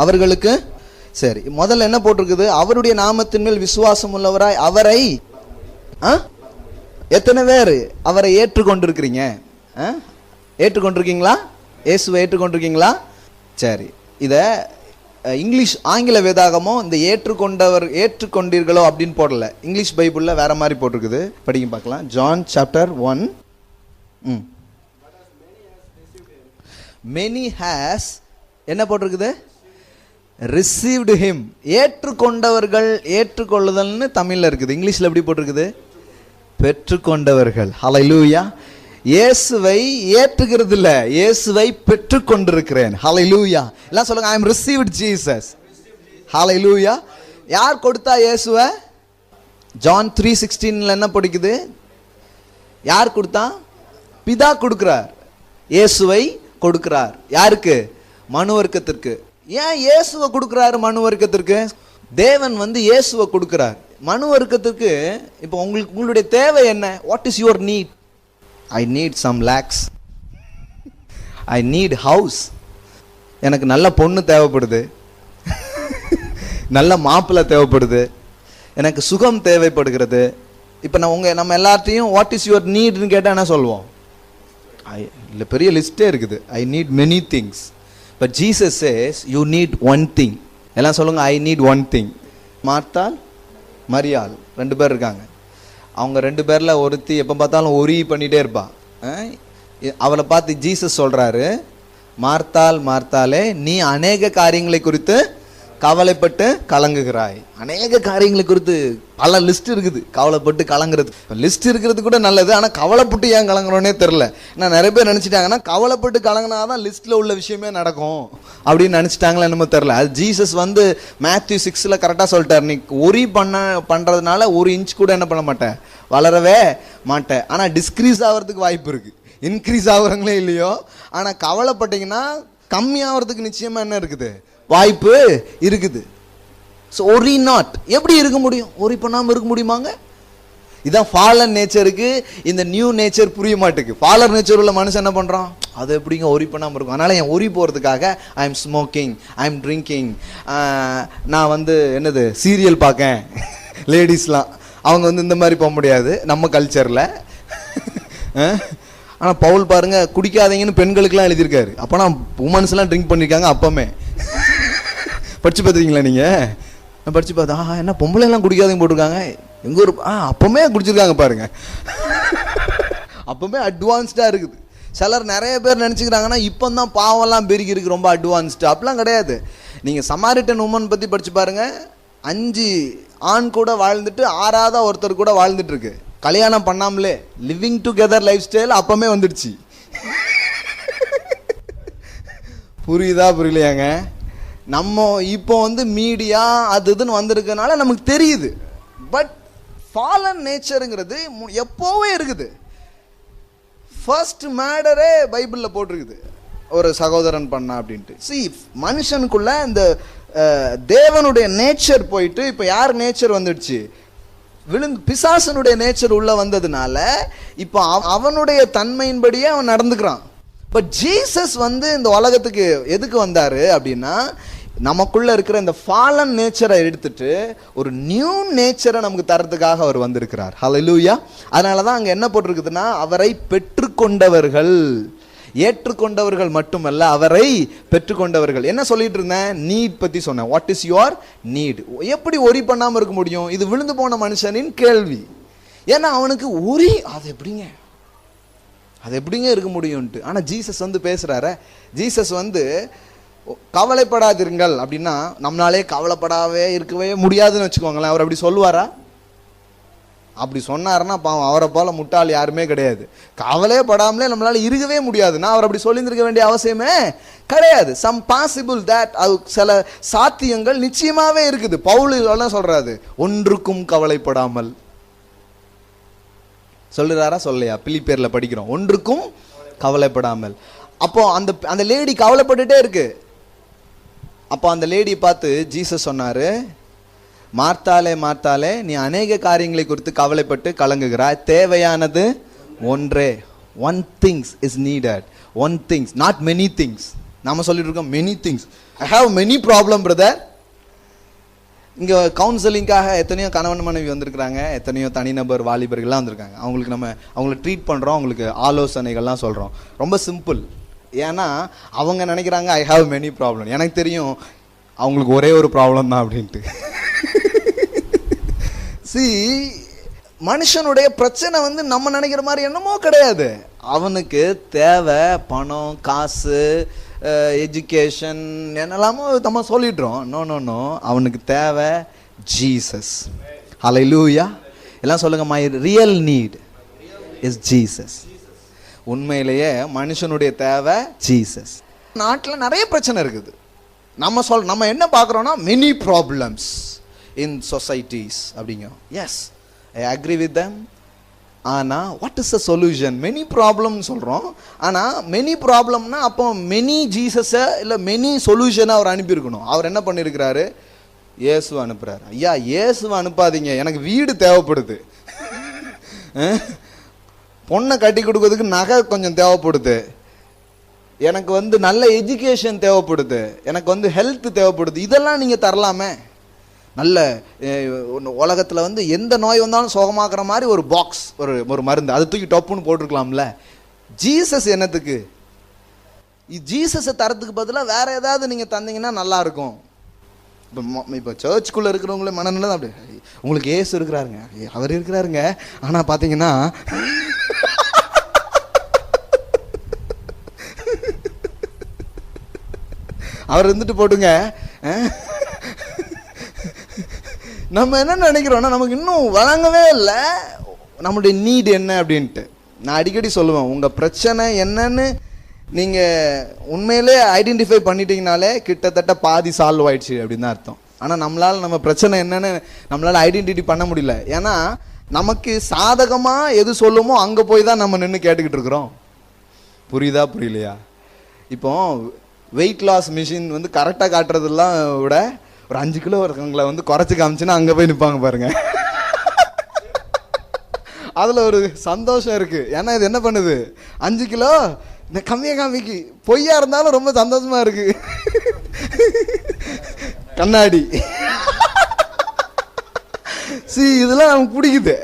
Speaker 1: அவர்களுக்கு. சரி, முதல்ல என்ன போட்டிருக்குது? அவருடைய நாமத்தின் மேல் விசுவாசம் உள்ளவராய் அவரை. எத்தனை பேர் அவரை ஏற்றுக்கொண்டிருக்கிறீங்க? ஏற்றுக்கொண்டிருக்கீங்களா? இயேசுவை ஏற்றுக்கொண்டிருக்கீங்களா? சரி, இத இங்கிலீஷ் ஆங்கில வேதாகமோ இந்த ஏற்றுக்கொண்டீர்களோ அப்படின்னு போடல. இங்கிலீஷ் பைபிள்ல வேற மாதிரி போட்டிருக்குது. படிக்க பார்க்கலாம். John chapter 1. many has என்ன போட்டிருக்குது? received him. ஏற்றுக்கொண்டவர்கள், ஏற்றுக்கொள்ளுதல்னு தமிழ்ல இருக்குது. இங்கிலீஷ்ல எப்படி போட்டிருக்குது? பெற்றுக்கொண்டவர்கள். ஹல்லேலூயா. இயேசுவை ஏற்றுகிறது இல்ல, இயேசுவை பெற்றுக்கொண்டிருக்கிறேன். ஹல்லேலூயா. எல்லாம் சொல்லுங்க, I am received Jesus. ஹல்லேலூயா. யார் கொடுத்தா இயேசுவை? ஜான் 3:16 என்ன படிக்குது? யார் கொடுத்தா? பிதா கொடுக்கிறார். இயேசுவை கொடுக்கிறார். யாருக்கு? மனு வர்க்கத்திற்கு. ஏன் இயேசுவை கொடுக்கிறாரு மனு வர்க்கத்திற்கு? தேவன் வந்து இயேசுவை கொடுக்கிறார் மனு வர்க்கத்திற்கு. இப்போ உங்களுடைய தேவை என்ன? What is your need? I need some lakhs. I need house. எனக்கு நல்ல பொண்ணு தேவைப்படுது, நல்ல மாப்பிள்ளை தேவைப்படுது, எனக்கு சுகம் தேவைப்படுகிறது. இப்போ நம்ம எல்லாத்தையும் வாட் இஸ் யுவர் நீட்னு கேட்டால் என்ன சொல்லுவோம்? இல்லை, பெரிய லிஸ்டே இருக்குது. I need many things. But Jesus chase you need one thing. எல்லாம் சொல்லுங்க, ஐ நீட் ஒன் திங். மார்த்தாள், மரியாள் 2 பேர் இருக்காங்க. அவங்க 2 பேர்ல ஒருத்தி எப்போ பார்த்தாலும் ஒரி பண்ணிட்டே இருப்பா. அவளை பார்த்து ஜீசஸ் சொல்றாரு, மார்த்தாள் மார்த்தாளே, நீ அநேக காரியங்களை குறித்து கவலைப்பட்டு கலங்குகிறாய். அநேக காரியங்களை குறித்து பல லிஸ்ட் இருக்குது. கவலைப்பட்டு கலங்குறது லிஸ்ட் இருக்கிறது கூட நல்லது. ஆனால் கவலைப்பட்டு ஏன் கலங்குறோன்னே தெரில. நான் நிறைய பேர் நினச்சிட்டாங்கன்னா கவலைப்பட்டு கலங்கினாதான் லிஸ்ட்டில் உள்ள விஷயமே நடக்கும் அப்படின்னு நினச்சிட்டாங்களா என்னமோ தெரில. அது ஜீசஸ் வந்து மேத்யூ 6 கரெக்டாக சொல்லிட்டார். நீ ஒரி பண்ணுறதுனால 1 இன்ச் கூட என்ன பண்ண மாட்டேன், வளரவே மாட்டேன். ஆனால் டிஸ்க்ரீஸ் ஆகிறதுக்கு வாய்ப்பு இருக்குது. இன்க்ரீஸ் ஆகுறங்களே இல்லையோ, ஆனால் கவலைப்பட்டீங்கன்னா கம்மியாகிறதுக்கு நிச்சயமாக என்ன இருக்குது, வாய்ப்பு இருக்குது. So worry not. எப்படி இருக்க முடியும்? ஒரி பண்ணாமல் இருக்க முடியுமாங்க? இதான் ஃபாலன் நேச்சருக்கு இந்த நியூ நேச்சர் புரிய மாட்டேங்குது. ஃபாலர் நேச்சர் உள்ள மனுஷன் என்ன பண்ணுறான்? அது எப்படிங்க ஒரி பண்ணாமல் இருக்கும்? அதனால் என் ஒரி போகிறதுக்காக I am smoking, I am drinking, நான் வந்து என்னது சீரியல் பார்க்கேன். லேடிஸ்லாம் அவங்க வந்து இந்த மாதிரி போக முடியாது நம்ம கல்ச்சரில். ஆனால் பவுல் பாருங்க, குடிக்காதீங்கன்னு பெண்களுக்கெல்லாம் எழுதியிருக்காரு. அப்போனா உமன்ஸ்லாம் ட்ரிங்க் பண்ணியிருக்காங்க. அப்பமே படிச்சு பார்த்துருக்கீங்களா நீங்கள்? நான் படிச்சு பார்த்தா என்ன பொம்பளை எல்லாம் குடிக்காதீங்க போட்டிருக்காங்க. எங்க ஒரு அப்பமே குடிச்சிருக்காங்க பாருங்க. அப்பமே அட்வான்ஸ்டா இருக்குது. சிலர் நிறைய பேர் நினைச்சுக்கிறாங்கன்னா இப்போ தான் பாவம்லாம் பெருகி இருக்கு, ரொம்ப அட்வான்ஸ்டு. அப்படிலாம் கிடையாது. நீங்க சமாரிட்டன் உமன் பத்தி படிச்சு பாருங்க. 5 ஆண் கூட வாழ்ந்துட்டு 6ஆவதா ஒருத்தர் கூட வாழ்ந்துட்டு இருக்கு. கல்யாணம் பண்ணாமலே லிவிங் டுகெதர் லைஃப் ஸ்டைல் அப்பமே வந்துடுச்சு. புரியுதா புரியலையாங்க? நம்ம இப்போ வந்து மீடியா அது இதுன்னு வந்திருக்கனால நமக்கு தெரியுது. பட் ஃபாலன் நேச்சருங்கிறது எப்போவே இருக்குது.
Speaker 2: ஃபர்ஸ்ட் மேடரே பைபிள்ல போட்டிருக்குது, ஒரு சகோதரன் பண்ணா அப்படின்ட்டு. மனுஷனுக்குள்ள இந்த தேவனுடைய நேச்சர் போயிட்டு இப்ப யார் நேச்சர் வந்துடுச்சு, பிசாசனுடைய நேச்சர் உள்ள வந்ததுனால இப்ப அவனுடைய தன்மையின்படியே அவன் நடந்துக்கிறான். பட் ஜீசஸ் இந்த உலகத்துக்கு எதுக்கு வந்தாரு அப்படின்னா, நமக்குள்ள இருக்கிற இந்த ஃபாலன் நேச்சரை எடுத்துட்டு ஒரு நியூ நேச்சரை நமக்கு தரத்துக்காக அவர் வந்திருக்கிறார். ஹல்லேலூயா. அதனாலதான் அங்க என்ன போட்டிருக்குதுன்னா, அவரை பெற்றுக்கொண்டவர்கள், ஏற்றுக்கொண்டவர்கள் மட்டுமல்ல, அவரை பெற்றுக்கொண்டவர்கள். என்ன சொல்லிட்டு இருந்தேன், நீட் பத்தி சொன்னேன். What is your need? எப்படி ஒரி பண்ணாம இருக்க முடியும்? இது விழுந்து போன மனுஷனின் கேள்வி. ஏன்னா அவனுக்கு ஒரி, அது எப்படிங்க இருக்க முடியும்ட்டு. ஆனா ஜீசஸ் பேசுறாரு. ஜீசஸ் கவலைப்படாதிருங்கள் அப்படின்னா, நம்மளாலே கவலைப்படாவே இருக்கவே முடியாதுன்னு வச்சுக்கோங்களேன். அவர் அப்படி சொல்லுவாரா? அப்படி சொன்னாருன்னா பாவம், அவரை போல முட்டாள் யாருமே கிடையாது. கவலையே படாமலே நம்மளால இருக்கவே முடியாதுன்னா அவர் அப்படி சொல்லியிருக்க வேண்டிய அவசியமே கிடையாது. சம் பாசிபிள் தட், சில சாத்தியங்கள் நிச்சயமாவே இருக்குது. பவுல் எல்லாம் சொல்றாரு, ஒன்றுக்கும் கவலைப்படாமல் சொல்லுறாரா சொல்லையா? பிலிப்பியர்ல படிக்கிறோம், ஒன்றுக்கும் கவலைப்படாமல். அப்போ அந்த லேடி கவலைப்பட்டுட்டே இருக்கு. அப்போ அந்த லேடி பார்த்து ஜீசஸ் சொன்னாரு, மார்த்தாலே மார்த்தாலே, நீ அநேக காரியங்களை குறித்து கவலைப்பட்டு கலங்குகிறாய், தேவையானது ஒன்றே. One things is needed. One things, not many things. நாம சொல்லிட்டு இருக்கோம் many things. I have many problem brother. இங்க கவுன்சிலிங்காக எத்தனையோ கணவன் மனைவி வந்திருக்கிறாங்க, எத்தனையோ தனிநபர் வாலிபர்கள்லாம் வந்திருக்காங்க. அவங்களை ட்ரீட் பண்றோம், அவங்களுக்கு ஆலோசனைகள்லாம் சொல்றோம். ரொம்ப சிம்பிள். ஏன்னா அவங்க நினைக்கிறாங்க ஐ ஹாவ் மெனி ப்ராப்ளம். எனக்கு தெரியும் அவங்களுக்கு ஒரே ஒரு ப்ராப்ளம் தான் அப்படின்ட்டு. மனுஷனுடைய பிரச்சனை நம்ம நினைக்கிற மாதிரி என்னமோ கிடையாது. அவனுக்கு தேவை பணம், காசு, எஜுகேஷன், என்னெல்லாமோ நம்ம சொல்லிடுறோம். நோ, அவனுக்கு தேவை ஜீசஸ். ஹல்லேலூயா. எல்லாம் சொல்லுங்க, my real need is Jesus. உண்மையிலேயே மனுஷனுடைய தேவை ஜீசஸ். நாட்டில் நிறைய பிரச்சனை இருக்குது. நம்ம என்ன பார்க்குறோம்னா, மெனி ப்ராப்ளம்ஸ் இன் சொசைட்டிஸ் அப்படிங்கிறோம். Yes, I agree with them. ஆனால் what is the solution? Many ப்ராப்ளம்னு சொல்கிறோம். ஆனால் மெனி ப்ராப்ளம்னா அப்போ மெனி ஜீசஸை இல்லை மெனி சொல்யூஷனை அவர் அனுப்பியிருக்கணும். அவர் என்ன பண்ணியிருக்கிறாரு? இயேசுவை அனுப்புகிறார். ஐயா, இயேசுவை அனுப்பாதீங்க, எனக்கு வீடு தேவைப்படுது, பொண்ணை கட்டி கொடுக்கறதுக்கு நகை கொஞ்சம் தேவைப்படுது, எனக்கு நல்ல எஜுகேஷன் தேவைப்படுது, எனக்கு ஹெல்த் தேவைப்படுது, இதெல்லாம் நீங்கள் தரலாமே. நல்ல உலகத்தில் எந்த நோய் வந்தாலும் சுகமாக்குற மாதிரி ஒரு பாக்ஸ், ஒரு மருந்து, அது தூக்கி டப்புன்னு போட்டிருக்கலாம்ல. ஜீசஸ் என்னத்துக்கு? ஜீசஸை தரத்துக்கு பதிலாக வேற ஏதாவது நீங்கள் தந்தீங்கன்னா நல்லா இருக்கும். இப்போ சர்ச்சுக்குள்ளே இருக்கிறவங்களே மனநிலை தான் அப்படி, உங்களுக்கு ஏசு இருக்கிறாருங்க, அவர் இருக்கிறாருங்க, ஆனால் பார்த்தீங்கன்னா அவர் இருந்துட்டு போட்டுங்க. நம்ம என்ன நினைக்கிறோம்னா, நமக்கு இன்னும் வழங்கவே இல்லை நம்மளுடைய நீட் என்ன அப்படின்ட்டு. நான் அடிக்கடி சொல்லுவேன், உங்கள் பிரச்சனை என்னன்னு நீங்கள் உண்மையிலே ஐடென்டிஃபை பண்ணிட்டீங்கனாலே கிட்டத்தட்ட பாதி சால்வ் ஆயிடுச்சு அப்படின்னு தான் அர்த்தம். ஆனால் நம்ம பிரச்சனை என்னன்னு நம்மளால் ஐடென்டிட்டி பண்ண முடியல. ஏன்னா நமக்கு சாதகமாக எது சொல்லுமோ அங்கே போய் தான் நம்ம நின்று கேட்டுக்கிட்டு இருக்கிறோம். புரியுதா புரியலையா? இப்போ வெயிட் லாஸ் மிஷின் கரெக்டாக காட்டுறதெல்லாம் விட ஒரு 5 கிலோ இருக்கவங்களை குறைச்சி காமிச்சுன்னா அங்கே போய் நிற்பாங்க பாருங்க. அதில் ஒரு சந்தோஷம் இருக்குது. ஏன்னா இது என்ன பண்ணுது, 5 கிலோ கம்மியாக காமிக்கு, பொய்யா இருந்தாலும் ரொம்ப சந்தோஷமா இருக்கு. கண்ணாடி இதெல்லாம் நமக்கு பிடிக்குது,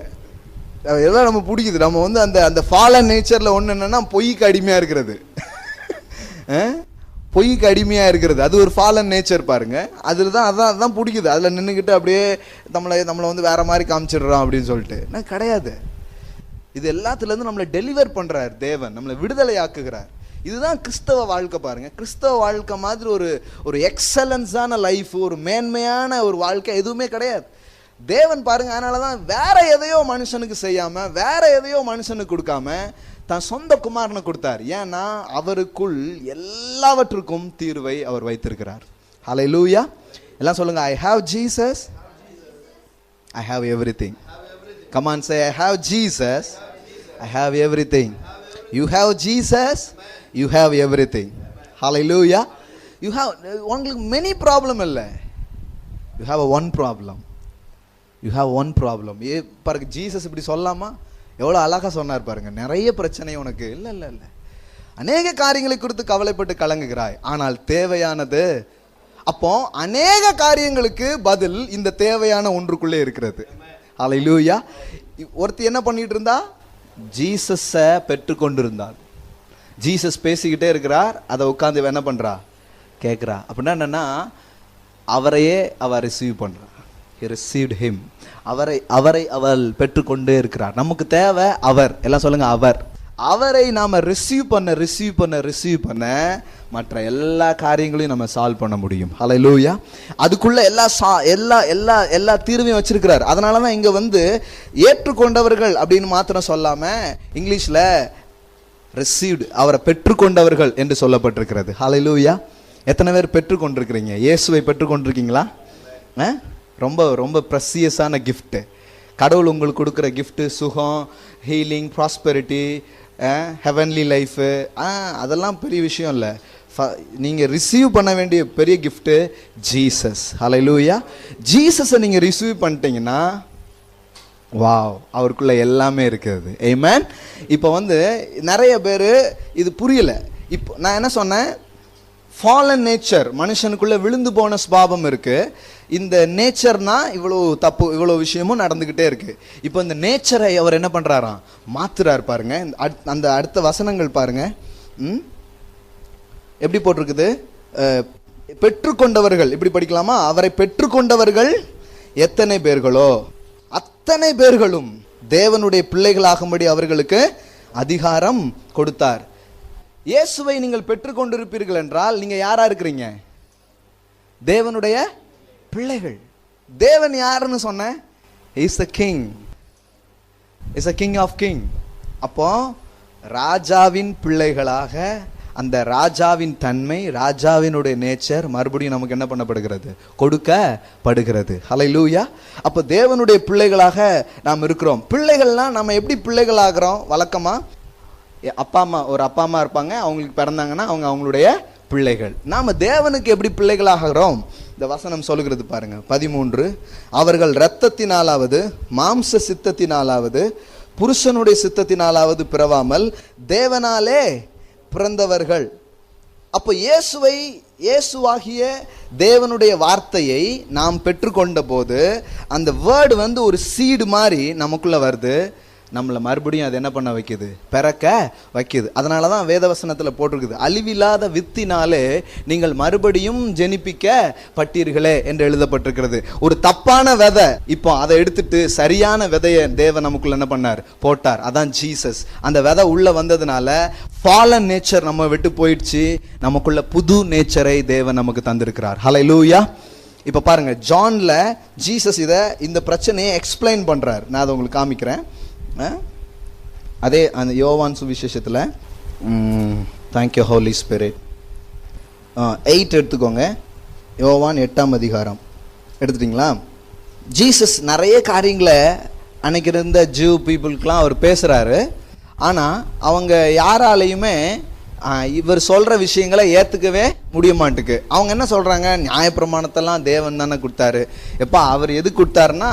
Speaker 2: இதெல்லாம் நம்ம பிடிக்குது. நம்ம அந்த அந்த ஃபாலன் நேச்சரில் ஒன்று என்னன்னா, பொய்க்கு அடிமையாக இருக்கிறது. பொய்க்கு அடிமையாக இருக்கிறது அது ஒரு ஃபாலன் நேச்சர் பாருங்க. அதில் தான் அதான் பிடிக்குது. அதில் நின்றுக்கிட்டு அப்படியே நம்மளை வேற மாதிரி காமிச்சிடுறோம் அப்படின்னு சொல்லிட்டு. நான் கிடையாது. இது எல்லாத்துலேருந்து நம்மளை டெலிவர் பண்ணுறார் தேவன், நம்மளை விடுதலை ஆக்குகிறார். இதுதான் கிறிஸ்தவ வாழ்க்கை பாருங்க. கிறிஸ்தவ வாழ்க்கை மாதிரி ஒரு எக்ஸலன்ஸான லைஃப், ஒரு மேன்மையான ஒரு வாழ்க்கை எதுவுமே கிடையாது. தேவன் பாருங்க, அதனாலதான் வேற எதையோ மனுஷனுக்கு செய்யாம, வேற எதையோ மனுஷனுக்கு கொடுக்காம தன் சொந்த குமாரனை கொடுத்தார். ஏன்னா அவருக்குள் எல்லாவற்றுக்கும் தீர்வை அவர் வைத்திருக்கிறார். ஹல்லேலூயா. எல்லாம் சொல்லுங்க, I have Jesus, I have everything. Come on, say I have Jesus, I have everything. You have Jesus, you have everything. Hallelujah. You have உங்களுக்கு many problem இல்லை. You have one problem. You have one problem. பாருங்க, Jesus இப்படி சொல்லாமா? எவ்வளோ அழகா சொன்னார் பாருங்க. நிறைய பிரச்சனை உனக்கு இல்லை இல்லை இல்லை, அநேக காரியங்களை குறித்து கவலைப்பட்டு கலங்குகிறாய், ஆனால் தேவையானது. அப்போ அநேக காரியங்களுக்கு பதில் இந்த தேவையான ஒன்றுக்குள்ளே இருக்கிறது. ஹல்லேலூயா. ஒருத்தி என்ன பண்ணிட்டு இருந்தா? ஜீசஸை பெற்றுக்கொண்டிருந்தாள். ஜீசஸ் பேசிக்கிட்டே இருக்கிறார், அதை உட்காந்து என்ன பண்றா? கேட்குறா. அப்படின்னா என்னன்னா, அவரையே அவ ரிசீவ் பண்றா. He received him. அவரை அவள் பெற்றுக்கொண்டே இருக்கிறார். நமக்கு தேவை அவர். எல்லாம் சொல்லுங்க, அவர். அவரை நாம ரிசீவ் பண்ண மற்ற எல்லா காரியங்களையும் நம்ம சால்வ் பண்ண முடியும். ஹல்லேலூயா. அதுக்குள்ள எல்லா தீர்வையும் வச்சிருக்கிறார். அதனாலதான் இங்க வந்து ஏற்றுக்கொண்டவர்கள் அப்படின்னு மாத்திரம் சொல்லாம இங்கிலீஷ்ல ரிசீவ்டு, அவரை பெற்றுக்கொண்டவர்கள் என்று சொல்லப்பட்டிருக்கிறது. ஹல்லேலூயா. எத்தனை பேர் பெற்றுக்கொண்டிருக்கிறீங்க? இயேசுவை பெற்றுக்கொண்டிருக்கீங்களா? ரொம்ப ரொம்ப ப்ரெசியஸான கிஃப்ட். கடவுள் உங்களுக்கு கொடுக்குற கிஃப்ட் சுகம், ஹீலிங், ப்ராஸ்பெரிட்டி, ஹெவன்லி லைஃபு, அதெல்லாம் பெரிய விஷயம் இல்லை. நீங்கள் ரிசீவ் பண்ண வேண்டிய பெரிய கிஃப்ட்டு ஜீசஸ். ஹல்லேலூயா. ஜீசஸை நீங்கள் ரிசீவ் பண்ணிட்டீங்கன்னா வாவ், அவருக்குள்ள எல்லாமே இருக்குது. ஆமென். இப்போ வந்து நிறைய பேர் இது புரியல. இப்போ நான் என்ன சொன்னேன்? ஃபாலன் நேச்சர், மனுஷனுக்குள்ள விழுந்து போன சுபாவம் இருக்கு. இந்த நேச்சர்னா இவ்வளோ தப்பு, இவ்வளோ விஷயமும் நடந்துகிட்டே இருக்கு. இப்போ இந்த நேச்சரை அவர் என்ன பண்றாராம்? மாத்துறாரு. பாருங்க அந்த அடுத்த வசனங்கள் பாருங்க. எப்படி போட்டிருக்குது? பெற்றுக்கொண்டவர்கள், இப்படி படிக்கலாமா? அவரை பெற்றுக்கொண்டவர்கள் எத்தனை பேர்களோ அத்தனை பேர்களும் தேவனுடைய பிள்ளைகளாகும்படி அவர்களுக்கு அதிகாரம் கொடுத்தார். இயேசுவை நீங்கள் பெற்றுக்கொண்டிருப்பீர்கள் என்றால் நீங்க யாரா இருக்கிறீங்க? தேவனுடைய பிள்ளைகள். தேவன் யாருன்னு சொன்ன? Is a king, is a king of king. அப்போ ராஜாவின் பிள்ளைகளாக அந்த ராஜாவின் தன்மை, ராஜாவினுடைய நேச்சர் மறுபடியும் நமக்கு என்ன பண்ணப்படுகிறது? கொடுக்கப்படுகிறது. ஹல்லேலூயா. அப்போ தேவனுடைய பிள்ளைகளாக நாம் இருக்கிறோம். பிள்ளைகள்னா நம்ம எப்படி பிள்ளைகள் ஆகிறோம்? வழக்கமா அப்பா அம்மா இருப்பாங்க, அவங்களுக்கு பிறந்தாங்கன்னா அவங்க அவங்களுடைய பிள்ளைகள். நாம தேவனுக்கு எப்படி பிள்ளைகளாகிறோம்? இந்த வசனம் சொல்லுகிறது பாருங்க, 13. அவர்கள் இரத்தத்தினாலாவது மாம்ச சித்தத்தினாலாவது புருஷனுடைய சித்தத்தினாலாவது பிறவாமல் தேவனாலே பிறந்தவர்கள். அப்போ இயேசுவாகிய தேவனுடைய வார்த்தையை நாம் பெற்றுக்கொண்ட போது அந்த வேர்டு வந்து ஒரு சீடு மாதிரி நமக்குள்ள வருது. நம்மளை மறுபடியும் அது என்ன பண்ண வைக்குது? பிறக்க வைக்குது. அதனால தான் வேதவசனத்தில் போட்டிருக்குது, அழிவில்லாத வித்தினாலே நீங்கள் மறுபடியும் ஜெனிப்பிக்கப்பட்டீர்களே என்று எழுதப்பட்டிருக்கிறது. ஒரு தப்பான விதை, இப்போ அதை எடுத்துட்டு சரியான விதையை தேவன் நமக்குள்ள என்ன பண்ணார்? போட்டார். அதான் ஜீசஸ். அந்த விதை உள்ள வந்ததுனால ஃபாலன் நேச்சர் நம்ம விட்டு போயிடுச்சு. நமக்குள்ள புது நேச்சரை தேவன் நமக்கு தந்திருக்கிறார். ஹல்லேலூயா. இப்போ பாருங்க, ஜான்ல ஜீசஸ் இந்த பிரச்சனையை எக்ஸ்பிளைன் பண்றார். நான் அதை உங்களுக்கு காமிக்கிறேன். அதே அந்த யோவான் சுவிசேஷத்தில் தேங்க்யூ ஹோலி ஸ்பிரிட் 8 எடுத்துக்கோங்க. யோவான் 8ஆம் அதிகாரம் எடுத்துட்டீங்களா? ஜீசஸ் நிறைய காரியங்களை அன்னைக்கு இருந்த ஜூ பீப்புளுக்கெலாம் அவர் பேசுகிறாரு. ஆனால் அவங்க யாராலையுமே இவர் சொல்கிற விஷயங்களை ஏற்றுக்கவே முடிய மாட்டுக்கு. அவங்க என்ன சொல்கிறாங்க? நியாயப்பிரமாணத்தெல்லாம் தேவன் தானே கொடுத்தாரு. எப்பா அவர் எது கொடுத்தாருன்னா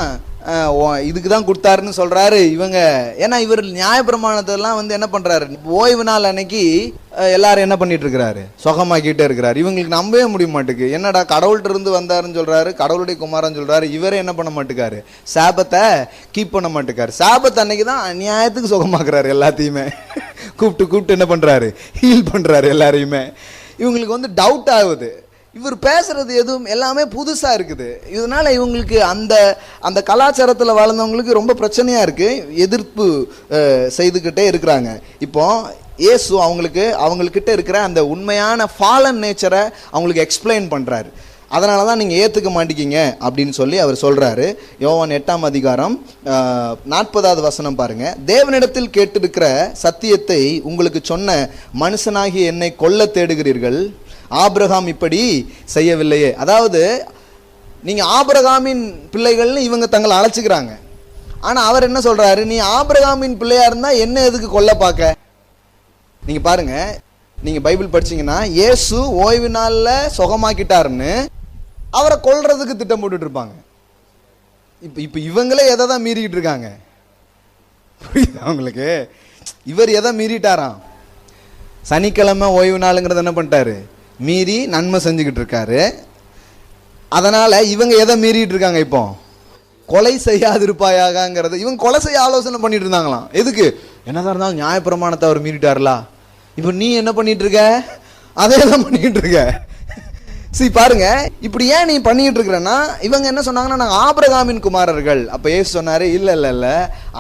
Speaker 2: இதுக்கு தான் கொடுத்தாருன்னு சொல்றாரு இவங்க. ஏன்னா இவர் நியாயப்பிரமாணத்தெல்லாம் வந்து என்ன பண்றாரு? ஓய்வு நாள் அன்னைக்கு எல்லாரும் என்ன பண்ணிட்டு இருக்கிறாரு? சுகமாக்கிட்டே இருக்கிறாரு. இவங்களுக்கு நம்பவே முடிய மாட்டுக்கு. என்னடா கடவுள்கிட்ட இருந்து வந்தாருன்னு சொல்றாரு, கடவுளுடைய குமாரன் சொல்றாரு, இவரே என்ன பண்ண மாட்டுக்காரு? சாபத்தை கீப் பண்ண மாட்டுக்காரு. சாபத்து அன்னைக்கு தான் அநியாயத்துக்கு சுகமாக்குறாரு. எல்லாத்தையுமே கூப்பிட்டு என்ன பண்றாரு? ஹீல் பண்றாரு எல்லாரையுமே. இவங்களுக்கு வந்து டவுட் ஆகுது. இவர் பேசுறது எதுவும் எல்லாமே புதுசா இருக்குது. இதனால இவங்களுக்கு அந்த கலாச்சாரத்தில் வளர்ந்தவங்களுக்கு ரொம்ப பிரச்சனையா இருக்கு. எதிர்ப்பு செய்துக்கிட்டே இருக்கிறாங்க. இப்போ இயேசு அவங்கக்கிட்ட இருக்கிற அந்த உண்மையான ஃபாலன் நேச்சரை அவங்களுக்கு எக்ஸ்பிளைன் பண்றாரு. அதனால தான் நீங்கள் ஏற்றுக்க மாட்டேங்கிங்க அப்படின்னு சொல்லி அவர் சொல்றாரு. யோவான் 8ஆம் அதிகாரம் 40வது வசனம் பாருங்க. தேவனிடத்தில் கேட்டிருக்கிற சத்தியத்தை உங்களுக்கு சொன்ன மனுஷனாகிய என்னை கொல்ல தேடுகிறீர்கள், ஆபிரகாம் இப்படி செய்யவில்லையே. அதாவது நீங்க ஆபிரகாமின் பிள்ளைகள்னு இவங்க தங்களை அழைச்சிக்கிறாங்க. ஆனா அவர் என்ன சொல்றாரு? நீ ஆபிரகாமின் பிள்ளையா இருந்தா என்ன எதுக்கு கொல்ல பார்க்க? நீங்க பாருங்க, நீங்க பைபிள் படிச்சீங்கன்னா இயேசு ஓய்வு நாள்ல சுகமாக்கிட்டாருன்னு அவரை கொல்றதுக்கு திட்டம் போட்டுட்டு இருப்பாங்க. இப்ப இவங்களே எதை தான் மீறிக்கிட்டு இருக்காங்க, புரியுது அவங்களுக்கு? இவர் எதை மீறிட்டாராம்? சனிக்கிழமை ஓய்வு நாளுங்கிறத என்ன பண்ணிட்டாரு? மீறி நன்மை செஞ்சுக்கிட்டு இருக்காரு. அதனால இவங்க எதை மீறிட்டு இருக்காங்க? இப்போ கொலை செய்யாதிருப்பாயாகங்கிறது இவங்க கொலை செய்ய ஆலோசனை பண்ணிட்டு இருந்தாங்களாம். எதுக்கு? என்னதான் இருந்தாலும் நியாயப்பிரமாணத்தை அவர் மீறிட்டாருலா. இப்போ நீ என்ன பண்ணிட்டு இருக்க? அதே தான் பண்ணிட்டு இருக்க. சரி பாருங்க, இப்படி ஏன் நீ பண்ணிட்டு இருக்கிறன்னா, இவங்க என்ன சொன்னாங்கன்னா நாங்கள் ஆபிரகாமின் குமாரர்கள். அப்ப ஏசு சொன்னாரு, இல்ல இல்ல இல்ல,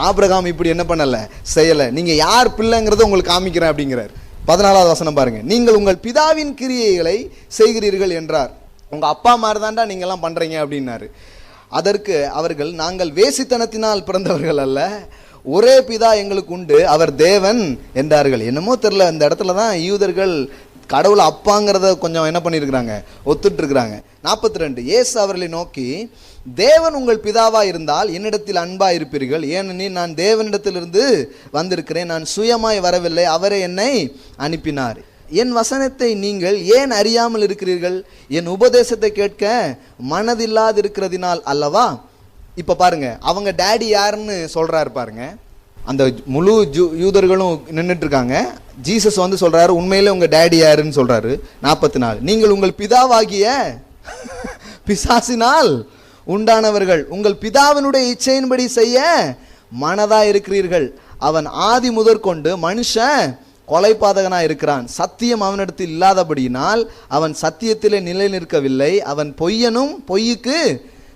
Speaker 2: ஆபிரகாம் இப்படி என்ன பண்ணல, செய்யல. நீங்க யார் பிள்ளைங்கிறத உங்களுக்கு காமிக்கிறேன் அப்படிங்கிறார். 14வது வசனம் பாருங்க. நீங்கள் உங்கள் பிதாவின் கிரியைகளை செய்கிறீர்கள் என்றார். உங்க அப்பா மாதிரி தாண்டா நீங்க எல்லாம் பண்றீங்க அப்படின்னாரு. அதற்கு அவர்கள், நாங்கள் வேசித்தனத்தினால் பிறந்தவர்கள் அல்ல, ஒரே பிதா எங்களுக்கு உண்டு, அவர் தேவன் என்றார்கள். என்னமோ தெரியல, இந்த இடத்துல தான் யூதர்கள் கடவுளை அப்பாங்கிறத கொஞ்சம் என்ன பண்ணியிருக்கிறாங்க, ஒத்துட்டு இருக்கிறாங்க. 42, இயேசு அவர்களை நோக்கி, தேவன் உங்கள் பிதாவா இருந்தால் என்னிடத்தில் அன்பா இருப்பீர்கள், ஏனெனில் நான் தேவனிடத்திலிருந்து வந்திருக்கிறேன், நான் சுயமாய் வரவில்லை, அவரே என்னை அனுப்பினார். என் வசனத்தை நீங்கள் ஏன் அறியாமல் இருக்கிறீர்கள்? என் உபதேசத்தை கேட்க மனதில்லாது இருக்கிறதினால் அல்லவா. இப்ப பாருங்க, அவங்க டேடி யாருன்னு சொல்றாரு பாருங்க. அந்த முழு யூதர்களும் நின்றுட்டு இருக்காங்க. ஜீசஸ் வந்து சொல்றாரு, உண்மையிலே உங்க டேடி யாருன்னு சொல்றாரு. 44, நீங்கள் உங்கள் பிதாவாகிய பிசாசினால் உண்டானவர்கள், உங்கள் பிதாவினுடைய இச்சையின்படி செய்ய மனதா இருக்கிறீர்கள். அவன் ஆதி முதற்கொண்டு மனுஷன் கொலைபாதகனா இருக்கிறான், சத்தியம் அவனிடத்தில் இல்லாதபடியினால் அவன் சத்தியத்திலே நிலை நிற்கவில்லை. அவன் பொய்யனும் பொய்யுக்கு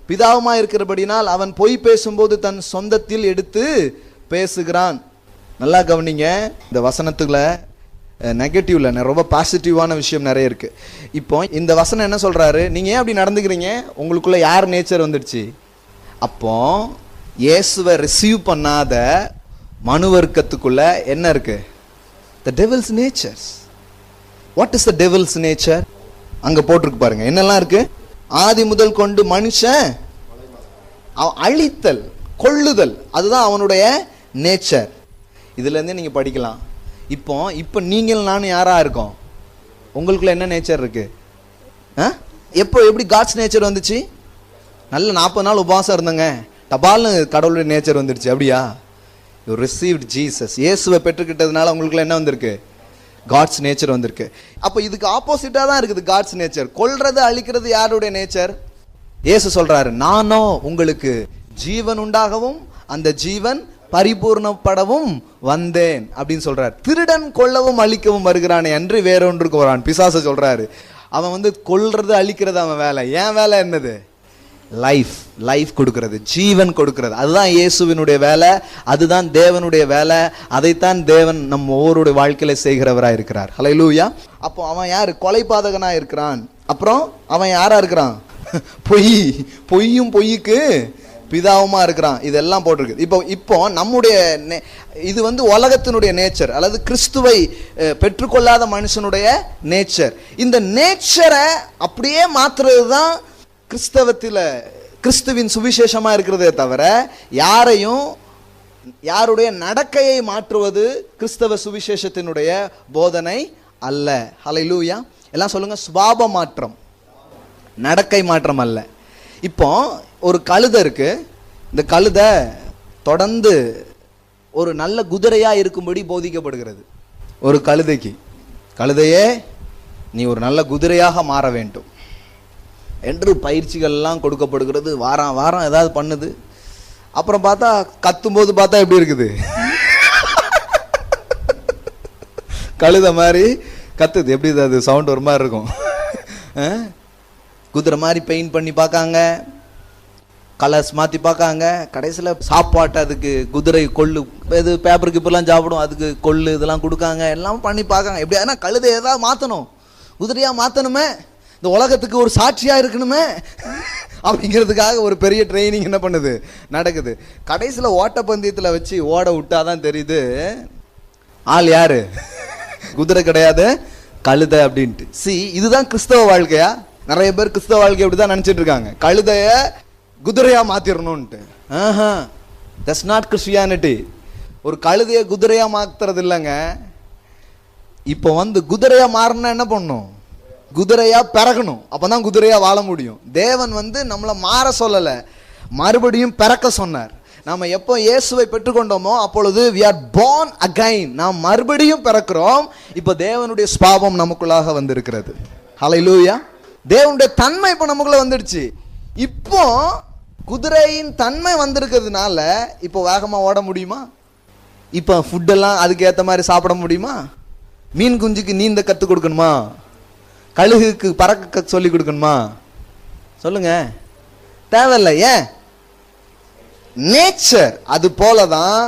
Speaker 2: பிதாவுமா இருக்கிறபடினால் அவன் பொய் பேசும்போது தன் சொந்தத்தில் எடுத்து பேசுகிறான். நல்லா கவனிங்க, இந்த வசனத்துக்குள்ள நெகட்டிவ்ல ரொம்ப பாசிட்டிவான விஷயம் நிறைய இருக்கு. இப்போ இந்த வசனம் என்ன சொல்றாரு? நீங்க ஏன் அப்படி நடந்துக்கிறீங்க? உங்களுக்குள்ள யார் நேச்சர் வந்துடுச்சு? அப்போ இயேசுவை ரிசீவ் பண்ணாத மனு வர்க்கத்துக்குள்ள என்ன இருக்கு? The devil's natures. What is the devil's nature? அங்க போட்டிருக்கு பாருங்க, என்னெல்லாம் இருக்கு. ஆதி முதல் கொண்டு மனுஷன் அழித்தல், கொள்ளுதல், அதுதான் அவனுடைய நேச்சர். இதுல இருந்தே நீங்க படிக்கலாம். இப்போ நீங்கள் நானும் யாரா இருக்கோம்? உங்களுக்குள்ள என்ன நேச்சர் இருக்கு? எப்படி காட்ஸ் நேச்சர் வந்துச்சு? நல்ல 40 நாள் உபவாசம் இருந்தங்க, டபால்னு கடவுளுடைய நேச்சர் வந்துடுச்சு. அப்படியா? You received Jesus. இயேசுவை பெற்றுக்கிட்டதுனால உங்களுக்குள்ள என்ன வந்திருக்கு? காட்ஸ் நேச்சர் வந்திருக்கு. அப்போ இதுக்கு ஆப்போசிட்டா தான் இருக்குது காட்ஸ் நேச்சர். கொல்றது அழிக்கிறது யாருடைய நேச்சர்? இயேசு சொல்றாரு, நானோ உங்களுக்கு ஜீவன் உண்டாகவும் அந்த ஜீவன் பரிபூர்ணப்படவும் வந்தேன் அப்படின்னு சொல்றாரு. திருடன் கொல்லவும் அழிக்கவும் வருகிறானே அன்று வேறொன்றுக்கு வரான். பிசாசு சொல்றாரு, அவன் வந்து கொல்றது அழிக்கிறது அவன் வேலை. ஏன் வேலை என்னது? லைஃப் கொடுக்கிறது, ஜீவன் கொடுக்கிறது. அதுதான் இயேசுவினுடைய வேலை, அதுதான் தேவனுடைய வேலை. அதைத்தான் தேவன் நம்ம ஒவ்வொருடைய வாழ்க்கையில செய்கிறவராக இருக்கிறார். ஹல்லேலூயா. அப்போ அவன் யாரு? கொலைபாதகனா இருக்கிறான். அப்புறம் அவன் யாரா இருக்கிறான்? பொய்யும் பொய்யுக்கு பிதாவுமா இருக்கிறான். இதெல்லாம் போட்டிருக்கு. இப்போ நம்முடைய இது வந்து உலகத்தினுடைய நேச்சர், அல்லது கிறிஸ்துவை பெற்றுக்கொள்ளாத மனுஷனுடைய நேச்சர். இந்த நேச்சரை அப்படியே மாத்துறது தான் கிறிஸ்துவின் சுவிசேஷமா இருக்கிறதே தவிர யாருடைய நடக்கையை மாற்றுவது கிறிஸ்தவ சுவிசேஷத்தினுடைய போதனை அல்ல. ஹல்லேலூயா. எல்லாம் சொல்லுங்க, சுபாவ மாற்றம், நடக்கை மாற்றம் அல்ல. இப்போ ஒரு கழுதை இருக்கு. இந்த கழுதை தொடர்ந்து ஒரு நல்ல குதிரையா இருக்கும்படி போதிக்கப்படுகிறது. ஒரு கழுதையே நீ ஒரு நல்ல குதிரையாக மாற வேண்டும் என்று பயிற்சிகள்லாம் கொடுக்கப்படுகிறது. வாரம் ஏதாவது பண்ணுது. அப்புறம் பார்த்தா கத்தும்போது பார்த்தா எப்படி இருக்குது? கழுதை மாதிரி கத்துது. எப்படி அது சவுண்ட் ஒரு மாதிரி இருக்கும். குதிரை மாதிரி பெயிண்ட் பண்ணி பார்க்காங்க, கலர்ஸ் மாற்றி பார்க்காங்க. கடைசியில் சாப்பாட்டை அதுக்கு குதிரை கொள்ளு, இது பேப்பருக்கு இப்பெல்லாம் சாப்பிடும், அதுக்கு கொள்ளு இதெல்லாம் கொடுக்காங்க, எல்லாம் பண்ணி பார்க்காங்க. எப்படி ஆனால் கழுதை ஏதாவது மாற்றணும், குதிரையாக மாற்றணுமே, இந்த உலகத்துக்கு ஒரு சாட்சியா இருக்கணுமே அப்படிங்கிறதுக்காக ஒரு பெரிய ட்ரைனிங் என்ன பண்ணுது, நடக்குது. கடைசியில் ஓட்டப்பந்தயத்தில் வச்சு ஓட விட்டாதான் தெரியுது ஆள் யாரு, குதிரை கிடையாது கழுதை அப்படின்ட்டு. இதுதான் கிறிஸ்தவ வாழ்க்கையா? நிறைய பேர் கிறிஸ்தவ வாழ்க்கை அப்படிதான் நினைச்சிட்டு இருக்காங்க, கழுதைய குதிரையா மாத்திரணும்ட்டு. That's not Christianity. ஒரு கழுதைய குதிரையா மாத்துறது இல்லைங்க. இப்போ வந்து குதிரையா மாறினா என்ன பண்ணும்? குதிரையா பிறக்கணும். அப்பதான் குதிரையா வாழ முடியும். தேவன் வந்து நம்மளை மாற சொல்லல, மறுபடியும் பிறக்க சொன்னார். நாம எப்போ இயேசுவை பெற்றுக்கொண்டோமோ அப்பொழுது we are born again, நாம் மறுபடியும் பிறக்கிறோம். இப்போ தேவனுடைய சுபாவம் நமக்குள்ளாக வந்திருக்கிறது. ஹல்லேலூயா. தேவனுடைய தன்மை இப்போ நமக்குள்ள வந்துடுச்சு. இப்போ குதிரையின் தன்மை வந்திருக்கிறதுனால இப்போ வேகமா ஓட முடியுமா? இப்போ ஃபுட்டெல்லாம் அதுக்கு ஏற்ற மாதிரி சாப்பிட முடியுமா? மீன் குஞ்சுக்கு நீந்த கற்றுக் கொடுக்கணுமா? கழுகுக்கு பறக்க சொல்லி கொடுக்கணுமா? சொல்லுங்க, தேவையில்லை. ஏன்? நேச்சர். அது போலதான்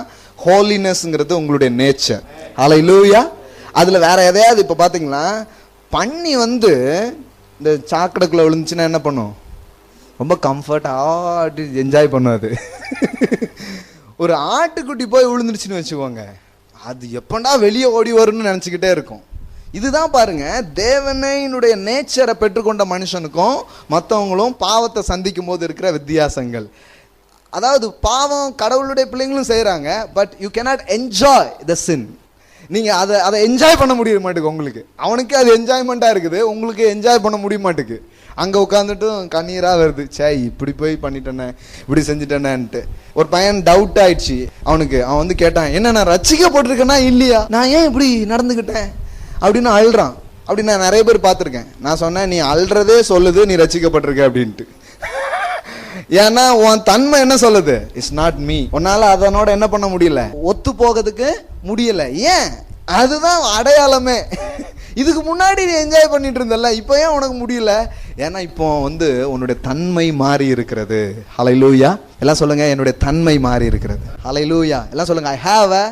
Speaker 2: ஹோலினஸ்ங்கிறது உங்களுடைய நேச்சர். ஹல்லேலூயா. அதுல வேற எதையாவது இப்ப பாத்தீங்களா, பன்னி வந்து இந்த சாக்கடைக்குள்ள விழுந்துச்சுன்னா என்ன பண்ணும்? ரொம்ப கம்ஃபர்டா என்ஜாய் பண்ணும். அது ஒரு ஆட்டுக்குட்டி போய் விழுந்துருச்சுன்னு வச்சுக்கோங்க, அது எப்பண்டா வெளியே ஓடி வரும்னு நினைச்சுக்கிட்டே இருக்கும். இதுதான் பாருங்க, தேவனையினுடைய நேச்சரை பெற்றுக்கொண்ட மனுஷனுக்கும் மற்றவங்களும் பாவத்தை சந்திக்கும் போது இருக்கிற வித்தியாசங்கள். அதாவது பாவம் கடவுளுடைய பிள்ளைங்களும் செய்யறாங்க, but you cannot enjoy the sin. நீங்க அதை என்ஜாய் பண்ண முடிய மாட்டேங்குது உங்களுக்கு. அவனுக்கு அது என்ஜாய்மெண்டா இருக்குது, உங்களுக்கு என்ஜாய் பண்ண முடிய மாட்டேங்குது. அங்க உட்காந்துட்டும் கண்ணீரா வருது, சே இப்படி போய் பண்ணிட்டேனே, இப்படி செஞ்சுட்டேனேன்ட்டு. ஒரு பையன் டவுட் ஆயிடுச்சு அவனுக்கு. அவன் வந்து கேட்டான், என்ன நான் ரட்சிக்கப்பட்டிருக்கேனா இல்லையா, நான் ஏன் இப்படி நடந்துக்கிட்டேன் அப்படின்னு அழுறான். அப்படி நான் நிறைய பேர் பார்த்துருக்கேன். நான் சொன்னேன், நீ அழுறதே சொல்லுது நீ ரட்சிக்கப்பட்டிருக்க அப்படின்ட்டு. ஏன்னா உன் தன்மை என்ன சொல்லுது? It's not me. உன்னால அதனோட என்ன பண்ண முடியல, ஒத்து போகிறதுக்கு முடியல. ஏன்? அதுதான் அடையாளமே. இதுக்கு முன்னாடி நீ என்ஜாய் பண்ணிட்டு இருந்தல, இப்போ ஏன் உனக்கு முடியல? ஏன்னா இப்போ வந்து உன்னுடைய தன்மை மாறி இருக்கிறது. ஹல்லேலூயா. எல்லாம் சொல்லுங்க, என்னுடைய தன்மை மாறி இருக்கிறது. ஹல்லேலூயா. எல்லாம் சொல்லுங்க, I have a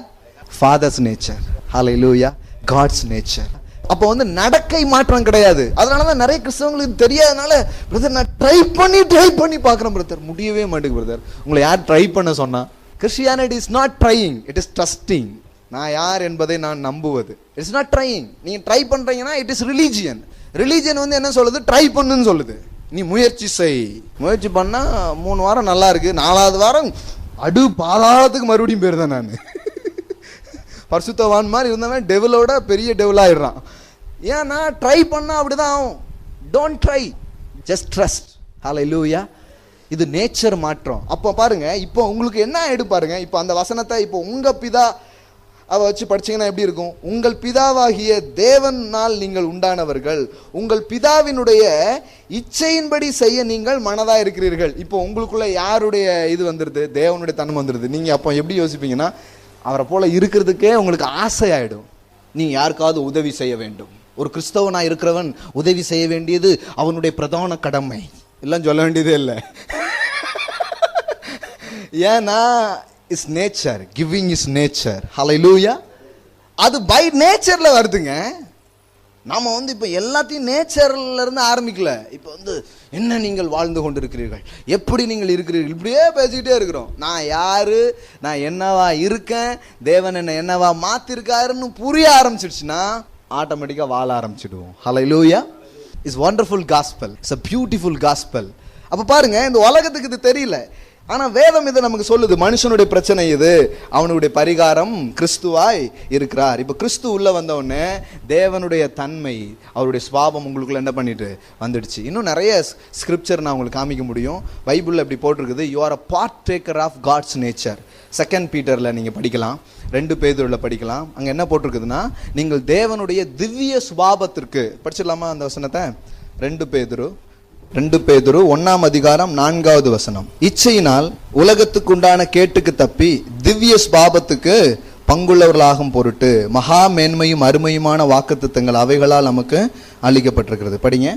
Speaker 2: father's nature. Hallelujah. God's nature. அப்போ வந்து நடக்கை மாற்றம் கிடையாது. அதனாலதான் நிறைய கிறிஸ்தவங்களுக்கு தெரியாதனால, பிரதர் நான் ட்ரை பண்ணி பார்க்குறேன் பிரதர், முடியவே மாட்டேங்குது பிரதர். உங்களை யார் ட்ரை பண்ண சொன்னா? Christianity is not trying, it is trusting. நான் யார் என்பதை நான் நம்புவது. It's not trying. நீங்க ட்ரை பண்றீங்கன்னா இட் இஸ் ரிலீஜியன். ரிலீஜியன் வந்து என்ன சொல்லுது? ட்ரை பண்ணுன்னு சொல்லுது. நீ முயற்சி செய். முயற்சி பண்ணா 3 வாரம் நல்லா இருக்கு, 4வது வாரம் அடு பாதாளத்துக்கு மறுபடியும் போயிருந்தேன் நான். பரிசுத்தவான் மாதிரி இருந்தவன் டெவிலோட பெரிய டெவில் ஆயிடுறான். ஏன்னா ட்ரை பண்ணா அப்படிதான் ஆகும். Don't try, just trust. Hallelujah. இது நேச்சர் மாற்றம். அப்போ பாருங்க, இப்போ உங்களுக்கு என்ன ஆயிடு பாருங்க. இப்போ அந்த வசனத்தை இப்போ உங்க பிதா அவ வச்சு படிச்சீங்கன்னா எப்படி இருக்கும்? உங்கள் பிதாவாகிய தேவனால் நீங்கள் உண்டானவர்கள், உங்கள் பிதாவினுடைய இச்சையின்படி செய்ய நீங்கள் மனதா இருக்கிறீர்கள். இப்போ உங்களுக்குள்ள யாருடைய இது வந்துருது? தேவனுடைய தன்மை வந்துருது. நீங்க அப்போ எப்படி யோசிப்பீங்கன்னா, அவரை போல இருக்கிறதுக்கே உங்களுக்கு ஆசை ஆயிடும். நீ யாருக்காவது உதவி செய்ய வேண்டும். ஒரு கிறிஸ்தவனா இருக்கிறவன் உதவி செய்ய வேண்டியது அவனுடைய பிரதான கடமை. எல்லாம் சொல்ல வேண்டியதே இல்லை. ஏன்னா is nature, giving is nature. Hallelujah. அது பை நேச்சர்ல வருதுங்க. நாம வந்து இப்ப எல்லாத்தையும் நேச்சர்ல இருந்து ஆரம்பிக்கல. இப்ப வந்து என்ன நீங்கள் வாழ்ந்து கொண்டிருக்கிறீர்கள், எப்படி நீங்கள் இருக்கிறீர்கள், இப்படியே பேசிக்கிட்டே இருக்கிறோம். நான் யாரு, நான் என்னவா இருக்கேன், தேவன் என்ன என்னவா மாத்திருக்காருன்னு புரிய ஆரம்பிச்சிடுச்சுன்னா ஆட்டோமேட்டிக்கா வாழ ஆரம்பிச்சிடுவோம். Hallelujah. It's wonderful gospel, it's a beautiful gospel. அப்ப பாருங்க, இந்த உலகத்துக்கு இது தெரியல, ஆனா வேதம் இதை நமக்கு சொல்லுது. மனுஷனுடைய பிரச்சனை இது, அவனுடைய பரிகாரம் கிறிஸ்துவாய் இருக்கிறார். இப்ப கிறிஸ்து உள்ள வந்த உடனே தேவனுடைய தன்மை, அவருடைய சுபாவம் உங்களுக்குள்ள என்ன பண்ணிட்டு வந்துடுச்சு. இன்னும் நிறைய ஸ்கிரிப்சர் நான் உங்களுக்கு காமிக்க முடியும். பைபிள்ல இப்படி போட்டிருக்குது, you are a partaker of God's nature. 2 பீட்டர்ல நீங்க படிக்கலாம், 2 பேதுருல படிக்கலாம். அங்க என்ன போட்டிருக்குதுன்னா, நீங்கள் தேவனுடைய திவ்ய சுபாவத்திற்கு, படிச்சிடலாமா அந்த வசனத்தை? 2 பேதுரு 1ஆம் அதிகாரம் 4வது வசனம். இச்சையினால் உலகத்துக்கு உண்டான கேட்டுக்கு தப்பி திவ்ய சுபாவத்துக்கு பங்குள்ளவர்களாகும் பொருட்டு மகா மேன்மையும் அருமையுமான வாக்குத்தத்தங்கள் அவைகளால் நமக்கு அளிக்கப்பட்டிருக்கிறது. படிங்க.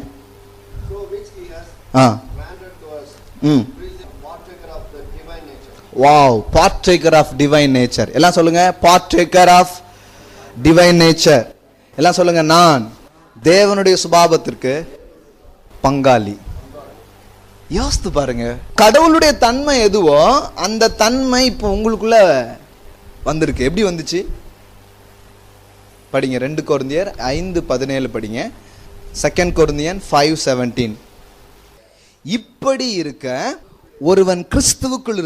Speaker 2: Wow, partaker of divine nature. எல்லாம் சொல்லுங்க, பார்ட்டேக்கர் ஆஃப் டிவைன் நேச்சர். எல்லாம் சொல்லுங்க, நான் தேவனுடைய சுபாவத்திற்கு பங்காளி. யோசித்து பாருங்க, கடவுளுடைய தன்மை எதுவோ அந்த தன்மை இப்போ உங்களுக்குள்ள வந்திருக்கு. எப்படி வந்துச்சு? படிங்க, 2 கொரிந்தியர் 5:17 படிங்க. 2 கொரிந்தியன் 5:17. இப்படி இருக்க ஒருவன் கிறிஸ்துவுக்குள்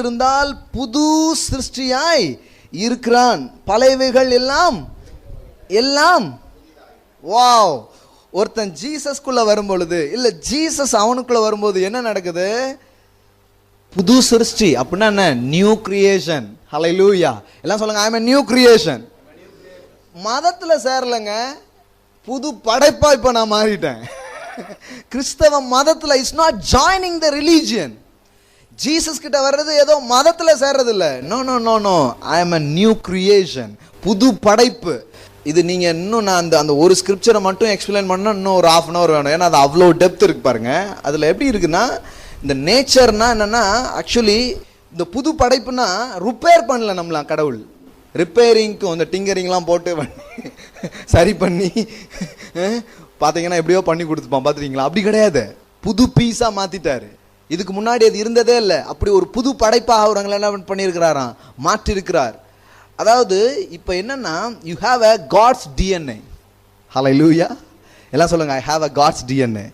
Speaker 2: இருந்தால் புது சிருஷ்டியாய் இருக்கிறான், பழையவைகள் எல்லாம் எல்லாம். வாவ்! ஒருத்தன் ஜீசஸ்குள்ள வரும் பொழுது, இல்ல ஜீசஸ் அவனுக்குள்ள வரும்போது என்ன நடக்குது? புது சிருஷ்டி. அப்படின்னா என்ன? New creation. ஹல்லேலூயா. எல்லாம் சொல்லுங்க, I am a new creation. மதத்துல சேரலங்க, புது படைப்பா இப்ப நான் மாறிட்டேன். கிறிஸ்தவ மதத்துல is not joining the religion. Jesus கிட்ட வர்றது ஏதோ மதத்துல சேர்றது இல்ல. No no no no, I am a new creation, புது படைப்பு. இது நீங்க இன்னும் நான் அந்த ஒரு ஸ்கிரிப்சரை மட்டும் எக்ஸ்பிளைன் பண்ணா இன்னும் ஒரு ½ hour வேணும். ஏன்னா அது அவ்வளோ டெப்த் இருக்கு பாருங்க. அதுல எப்படி இருக்குன்னா, இந்த நேச்சர்னா என்னன்னா, ஆக்சுவலி இந்த புது படைப்புனா ரிப்பேர் பண்ணல நம்மளாம் கடவுள். ரிப்பேரிங்க்கு அந்த டிங்கரிங்லாம் போட்டு சரி பண்ணி பார்த்தீங்கன்னா எப்படியோ பண்ணி கொடுத்துப்பான் பார்த்துருக்கீங்களா? அப்படி கிடையாது, புது பீஸாக மாற்றிட்டாரு. இதுக்கு முன்னாடி அது இருந்ததே இல்லை. அப்படி ஒரு புது படைப்பாக அவங்களை என்ன பண்ணியிருக்கிறாராம், மாற்றிருக்கிறார். அதாவது இப்போ என்னன்னா, you have a God's DNA. Hallelujah. எல்லாம் சொல்லுங்க, I have a God's DNA.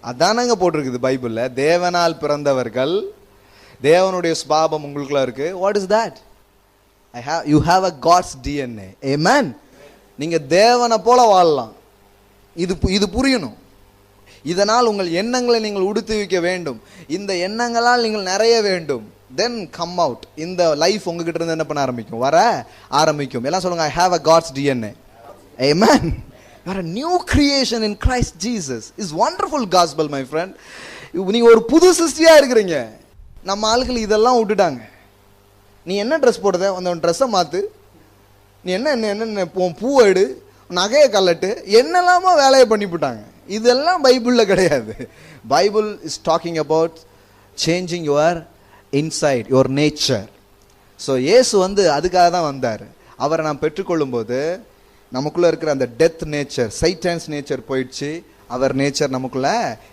Speaker 2: அதானங்க போட்டிருக்குது பைபிளில். தேவனால் பிறந்தவர்கள், தேவனுடைய சுபாவம் உங்களுக்குள்ள இருக்கு. What is that? You have a God's DNA. Amen. நீங்க தேவனை போல வாழலாம். இது புரியணும். இதனால் உங்கள் எண்ணங்களை நீங்கள் உடுத்துவிக்க வேண்டும். இந்த எண்ணங்களால் நீங்கள் நிறைய வேண்டும். Then come out. இந்த லைஃப் உங்ககிட்ட இருந்து என்ன பண்ண ஆரம்பிக்கும்? வர ஆரம்பிக்கும். எல்லாம் சொல்லுங்க, I have a God's DNA. Amen. You are a new creation in Christ Jesus. It's wonderful gospel, my friend. நீங்க ஒரு புது சிருஷ்டியா இருக்கிறீங்க. நம்ம ஆளுகள் இதெல்லாம் விட்டுட்டாங்க. நீ என்ன ட்ரெஸ் போடுத, அந்த ட்ரெஸ்ஸை மாற்று, நீ என்ன பூ எடு, நகையை கல்லட்டு, என்னெல்லாமோ வேலையை பண்ணிவிட்டாங்க. இதெல்லாம் பைபிளில் கிடையாது. Bible is talking about changing your inside, your nature. So இயேசு அதுக்காக தான் வந்தார். அவரை நாம் பெற்றுக்கொள்ளும் போது நமக்குள்ளே இருக்கிற அந்த டெத் நேச்சர், சைட்டான்ஸ் நேச்சர் போயிடுச்சு. அவர் நேச்சர் நமக்குள்ள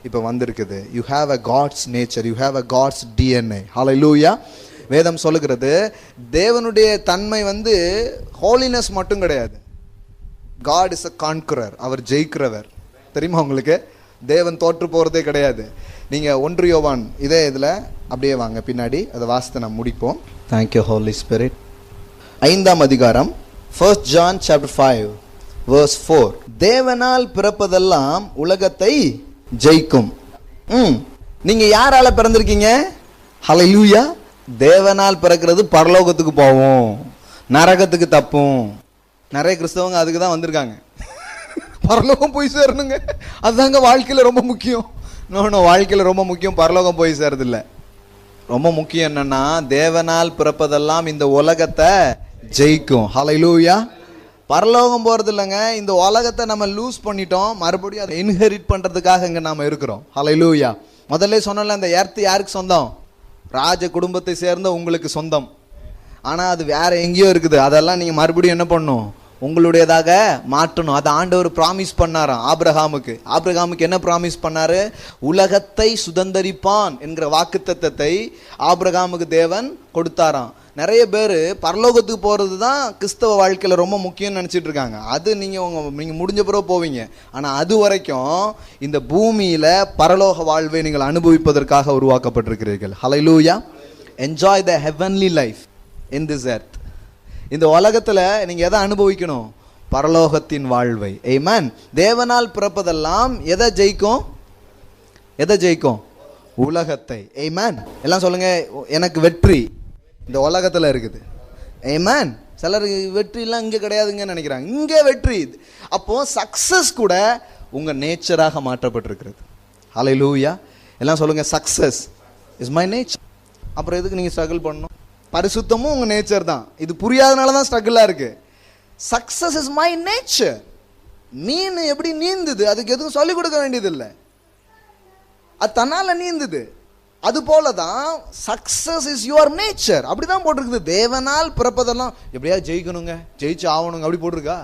Speaker 2: இப்போ வந்திருக்குது. You have a God's nature, you have a God's DNA. Hallelujah. வேதம் சொல்லுகிறது, தேவனுடைய தன்மை ஹோலினஸ் மட்டும் கிடையாது. God is a conqueror. அவர் ஜெயிக்கிறவர். தெரியுமா உங்களுக்கு? தேவன் தோற்று போறதே கிடையாது. நீங்க 1 யோவான் இதே இதுல அப்படியே வாங்க, பின்னாடி அதை வாசித்து நாம் முடிப்போம். Thank you Holy Spirit. 5ஆம் அதிகாரம், 1 John chapter 5 verse 4. தேவனால் பிறப்பதெல்லாம் உலகத்தை ஜெயிக்கும். நீங்க யாரால பிறந்திருக்கீங்க? ஹல்லேலூயா. தேவனால் பிறக்கிறது பரலோகத்துக்கு போவோம், நரகத்துக்கு தப்பும். நிறைய கிறிஸ்தவங்க அதுக்கு தான் வந்திருக்காங்க. பரலோகம் போய் சேரணுங்க, அதுதாங்க வாழ்க்கையில் ரொம்ப முக்கியம். வாழ்க்கையில் ரொம்ப முக்கியம் பரலோகம் போய் சேரது இல்லை. ரொம்ப முக்கியம் என்னன்னா, தேவனால் பிறப்பதெல்லாம் இந்த உலகத்தை ஜெயிக்கும். ஹல்லேலூயா. பரலோகம் போறது இல்லைங்க, இந்த உலகத்தை நம்ம லூஸ் பண்ணிட்டோம். மறுபடியும் அதை இன்ஹெரிட் பண்றதுக்காக இங்க நாம இருக்கிறோம். ஹல்லேலூயா. முதல்ல சொன்னல, அந்த எர்த் யாருக்கு சொந்தம்? ராஜ குடும்பத்தை சேர்ந்த உங்களுக்கு சொந்தம். ஆனா அது வேற எங்கேயோ இருக்குது. அதெல்லாம் நீங்க மறுபடியும் என்ன பண்ணணும்? உங்களுடையதாக மாற்றணும். அதை ஆண்டவர் ப்ராமிஸ் பண்ணாராம் ஆபிரகாமுக்கு. ஆபிரகாமுக்கு என்ன ப்ராமிஸ் பண்ணாரு? உலகத்தை சுதந்தரிப்பான் என்கிற வாக்குத்தத்தத்தை ஆபிரகாமுக்கு தேவன் கொடுத்தாராம். நிறைய பேர் பரலோகத்துக்கு போகிறது தான் கிறிஸ்தவ வாழ்க்கையில் ரொம்ப முக்கியம்னு நினச்சிட்டு இருக்காங்க. அது நீங்கள் முடிஞ்ச பிறகு போவீங்க. ஆனால் அது வரைக்கும் இந்த பூமியில் பரலோக வாழ்வை நீங்கள் அனுபவிப்பதற்காக உருவாக்கப்பட்டிருக்கிறீர்கள். Hallelujah. Enjoy the heavenly life in this earth. இந்த உலகத்தில் நீங்கள் எதை அனுபவிக்கணும்? பரலோகத்தின் வாழ்வை. ஆமென். தேவனால் பிறப்பதெல்லாம் எதை ஜெயிக்கும்? எதை ஜெயிக்கும்? உலகத்தை. ஆமென். எல்லாம் சொல்லுங்க, எனக்கு வெற்றி இந்த உலகத்தில் இருக்குது. ஆமென். சிலருக்கு வெற்றிலாம் இங்கே கிடையாதுங்கன்னு நினைக்கிறாங்க. இங்கே வெற்றி. அப்போ சக்சஸ் கூட உங்கள் நேச்சராக மாற்றப்பட்டிருக்கிறது. ஹல்லேலூயா. எல்லாம் சொல்லுங்க, சக்சஸ் இஸ் மை நேச்சர். அப்புறம் எதுக்கு நீங்கள் ஸ்ட்ரகிள் பண்ணணும்? பரிசுத்தமும் உங்கள் நேச்சர் தான். இது புரியாதனால தான் ஸ்ட்ரகிளாக இருக்கு. Success is my nature. மீன் எப்படி நீந்துது? அதுக்கு எதுவும் சொல்லிக் கொடுக்க வேண்டியதில்லை, அது தன்னால நீந்துது. அது போலதான் சக்சஸ் இஸ் யுவர் நேச்சர். அப்படிதான் போட்டிருக்குது. தேவனால் பிறப்பதெல்லாம் எப்படியா ஜெயிக்கணுங்க, ஜெயிச்சு ஆகணுங்க, அப்படி போட்டிருக்கா?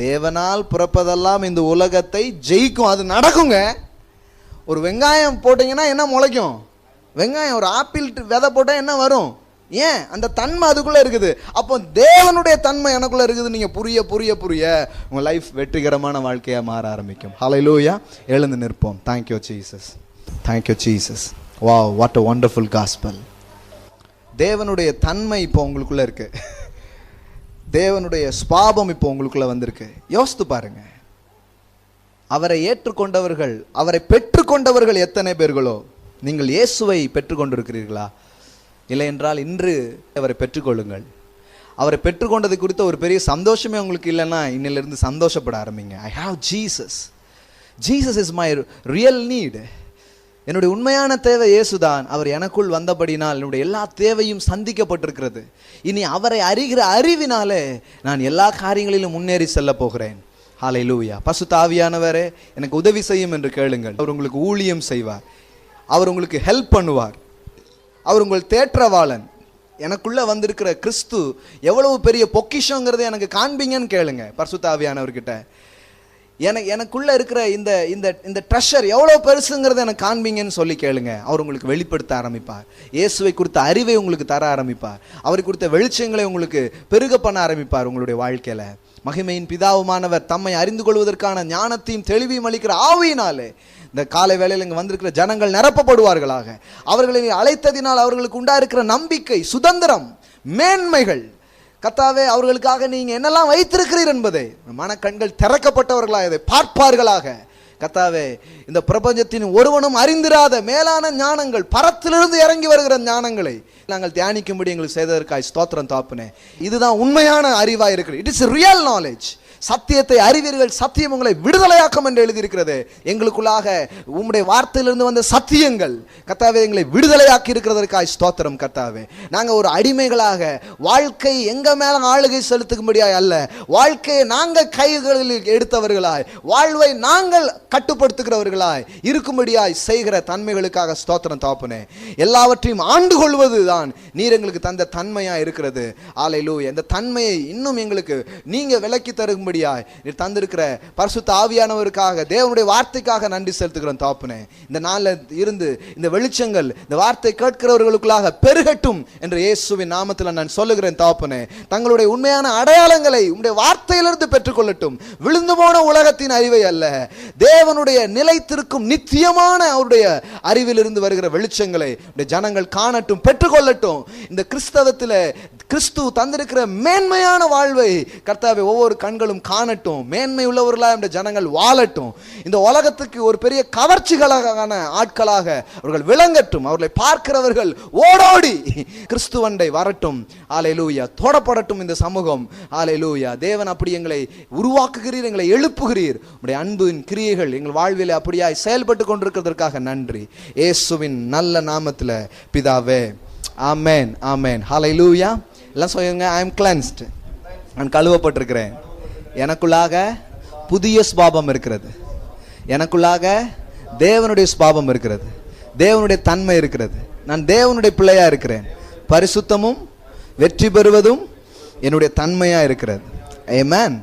Speaker 2: தேவனால் பிறப்பதெல்லாம் இந்த உலகத்தை ஜெயிக்கும். அது நடக்குங்க. ஒரு வெங்காயம் போட்டீங்கன்னா என்ன முளைக்கும்? வெங்காயம். ஒரு ஆப்பிள் விதை போட்டால் என்ன வரும்? ஏன்? அந்த தன்மை அதுக்குள்ள இருக்குது. அப்போ தேவனுடைய தன்மை எனக்குள்ள இருக்குது. நீங்க புரிய புரிய புரிய உங்க லைஃப் வெற்றிகரமான வாழ்க்கையா மாற ஆரம்பிக்கும். ஹல்லேலூயா. எழுந்து நிற்போம். Thank you Jesus. Thank you Jesus. Wow, what a wonderful gospel. தேவனுடைய தன்மை இப்போ உங்களுக்குள்ள இருக்கு. தேவனுடைய சுபாவம் இப்போ உங்களுக்குள்ள வந்திருக்கு. யோசித்து பாருங்க. அவரை ஏற்றுக்கொண்டவர்கள், அவரை பெற்றுக்கொண்டவர்கள் எத்தனை பேர்களோ, நீங்கள் இயேசுவை பெற்றுக்கொண்டிருக்கிறீர்களா? இல்லை என்றால் இன்று அவரை பெற்றுக்கொள்ளுங்கள். அவரை பெற்றுக்கொண்டது குறித்த ஒரு பெரிய சந்தோஷமே உங்களுக்கு இல்லைன்னா இன்னிலிருந்து சந்தோஷப்பட ஆரம்பிங்க. I have Jesus. Jesus is my real need. என்னுடைய உண்மையான தேவை இயேசுதான். அவர் எனக்குள் வந்தபடினால் என்னுடைய எல்லா தேவையும் சந்திக்கப்பட்டிருக்கிறது. இனி அவரை அறிகிற அறிவினாலே நான் எல்லா காரியங்களிலும் முன்னேறி செல்ல போகிறேன். ஹல்லேலூயா. பரிசுத்த ஆவியானவரே எனக்கு உதவி செய்யும் என்று கேளுங்கள். அவர் உங்களுக்கு ஊழியம் செய்வார். அவர் உங்களுக்கு ஹெல்ப் பண்ணுவார். அவர் உங்கள் தேற்றவாளன். எனக்குள்ள வந்திருக்கிற கிறிஸ்து எவ்வளவு பெரிய பொக்கிஷங்கிறத எனக்கு காண்பீங்கன்னு கேளுங்க பரிசுத்த ஆவியானவர்கிட்ட. எனக்குள்ள இருக்கிற இந்த இந்த இந்த ட்ரெஷர் எவ்வளவு பெருசுங்கிறத எனக்கு காண்பீங்கன்னு சொல்லி கேளுங்க. அவர் உங்களுக்கு வெளிப்படுத்த ஆரம்பிப்பார். இயேசுவை குறித்த அறிவை உங்களுக்கு தர ஆரம்பிப்பார். அவரை குறித்த வெளிச்சங்களை உங்களுக்கு பெருக பண்ண ஆரம்பிப்பார் உங்களுடைய வாழ்க்கையில. மகிமையின் பிதாவுமானவர் தம்மை அறிந்து கொள்வதற்கான ஞானத்தையும் தெளிவையும் அளிக்கிற ஆவியினாலே இந்த காலை வேளையில் இங்கே வந்திருக்கிற ஜனங்கள் நிரப்பப்படுவார்களாக. அவர்களை அழைத்ததினால் அவர்களுக்கு உண்டாயிருக்கிற நம்பிக்கை, சுதந்திரம், மேன்மைகள், கர்த்தாவே அவர்களுக்காக நீங்க என்னெல்லாம் வைத்திருக்கிறீர் என்பதை மனக்கண்கள் திறக்கப்பட்டவர்களாக இதை பார்ப்பார்களாக. கர்த்தாவே இந்த பிரபஞ்சத்தின் ஒருவனும் அறிந்திராத மேலான ஞானங்கள், பரத்திலிருந்து இறங்கி வருகிற ஞானங்களை நாங்கள் தியானிக்கும்படி எங்களுக்கு செய்ததற்காய் ஸ்தோத்திரம் தாப்புனே. இதுதான் உண்மையான அறிவாக இருக்கிறது. It is real knowledge. சத்தியத்தை அறிவீர்கள், சத்தியம் உங்களை விடுதலையாக்கும் என்று எழுதியிருக்கிறது. எங்களுக்குள்ளாக உம்முடைய வார்த்தையிலிருந்து வந்த சத்தியங்கள் கர்த்தாவே எங்களை விடுதலையாக்கி இருக்கிறதற்காய் ஸ்தோத்திரம் கர்த்தாவே. நாங்கள் ஒரு அடிமைகளாக வாழ்க்கை எங்க மேல ஆளுகை செலுத்தும்படியாய் அல்ல, வாழ்க்கையை நாங்கள் கைகளில் எடுத்தவர்களாய், வாழ்வை நாங்கள் கட்டுப்படுத்துகிறவர்களாய் இருக்கும்படியாய் செய்கிற தன்மைகளுக்காக ஸ்தோத்திரம் தாப்புனே. எல்லாவற்றையும் ஆண்டு கொள்வதுதான் நீர் எங்களுக்கு தந்த தன்மையா இருக்கிறது. ஹல்லேலூயா. இந்த தன்மையை இன்னும் எங்களுக்கு நீங்க விலக்கி தரும்படி நீர் தந்திருக்கிற பரிசுத்த ஆவியானவருக்காக, தேவனுடைய வார்த்தைக்காக நன்றி செலுத்துகிறோம் தாப்புனே. இந்த நாள்ல இருந்து இந்த வெளிச்சங்கள் இந்த வார்த்தை கேட்கிறவர்களுக்குள்ளாக பெருகட்டும் என்று இயேசுவின் நாமத்தில் நான் சொல்லுகிறேன் தாப்புனே. தங்களுடைய உண்மையான அடையாளங்களை உம்முடைய வார்த்தையிலிருந்து பெற்றுக்கொள்ளட்டும். விழுந்து போன உலகத்தின் அறிவை அல்ல, தேவனுடைய நிலைத்திருக்கும் நித்தியமான அவருடைய அறிவிலிருந்து வருகிற வெளிச்சங்களை ஜனங்கள் காணட்டும், பெற்றுக்கொள்ளட்டும். இந்த கிறிஸ்தவத்தில் கிறிஸ்து தந்திருக்கிற மேன்மையான வாழ்வை கர்த்தாவே ஒவ்வொரு கண்களும் காணட்டும். மேன்மை உள்ளவர்களாக இந்த ஜனங்கள் வாழட்டும். இந்த உலகத்துக்கு ஒரு பெரிய கவர்ச்சிகளான ஆட்களாக அவர்கள் விளங்கட்டும். அவர்களை பார்க்கிறவர்கள் ஓடோடி கிறிஸ்துவண்டை வரட்டும். ஹல்லேலூயா. தோடப்படட்டும் இந்த சமூகம். ஹல்லேலூயா. தேவன் அப்படி எங்களை உருவாக்குகிறீர், எங்களை எழுப்புகிறீர். உடைய அன்பின் கிரியைகள் எங்கள் வாழ்வில் அப்படியாய் செயல்பட்டு கொண்டிருக்கிறதற்காக நன்றி. இயேசுவின் நல்ல நாமத்தில் பிதாவே. ஆமென், ஆமென். ஹல்லேலூயா. எல்லாம் சொல்லுங்க. I am cleansed. நான் கழுவப்பட்டிருக்கிறேன். எனக்குள்ளாக புதிய சுபாவம் இருக்கிறது. எனக்குள்ளாக தேவனுடைய சுபாவம் இருக்கிறது. தேவனுடைய தன்மை இருக்கிறது. நான் தேவனுடைய பிள்ளையா இருக்கிறேன். பரிசுத்தமும் வெற்றி பெறுவதும் என்னுடைய தன்மையா இருக்கிறது. ஆமென்.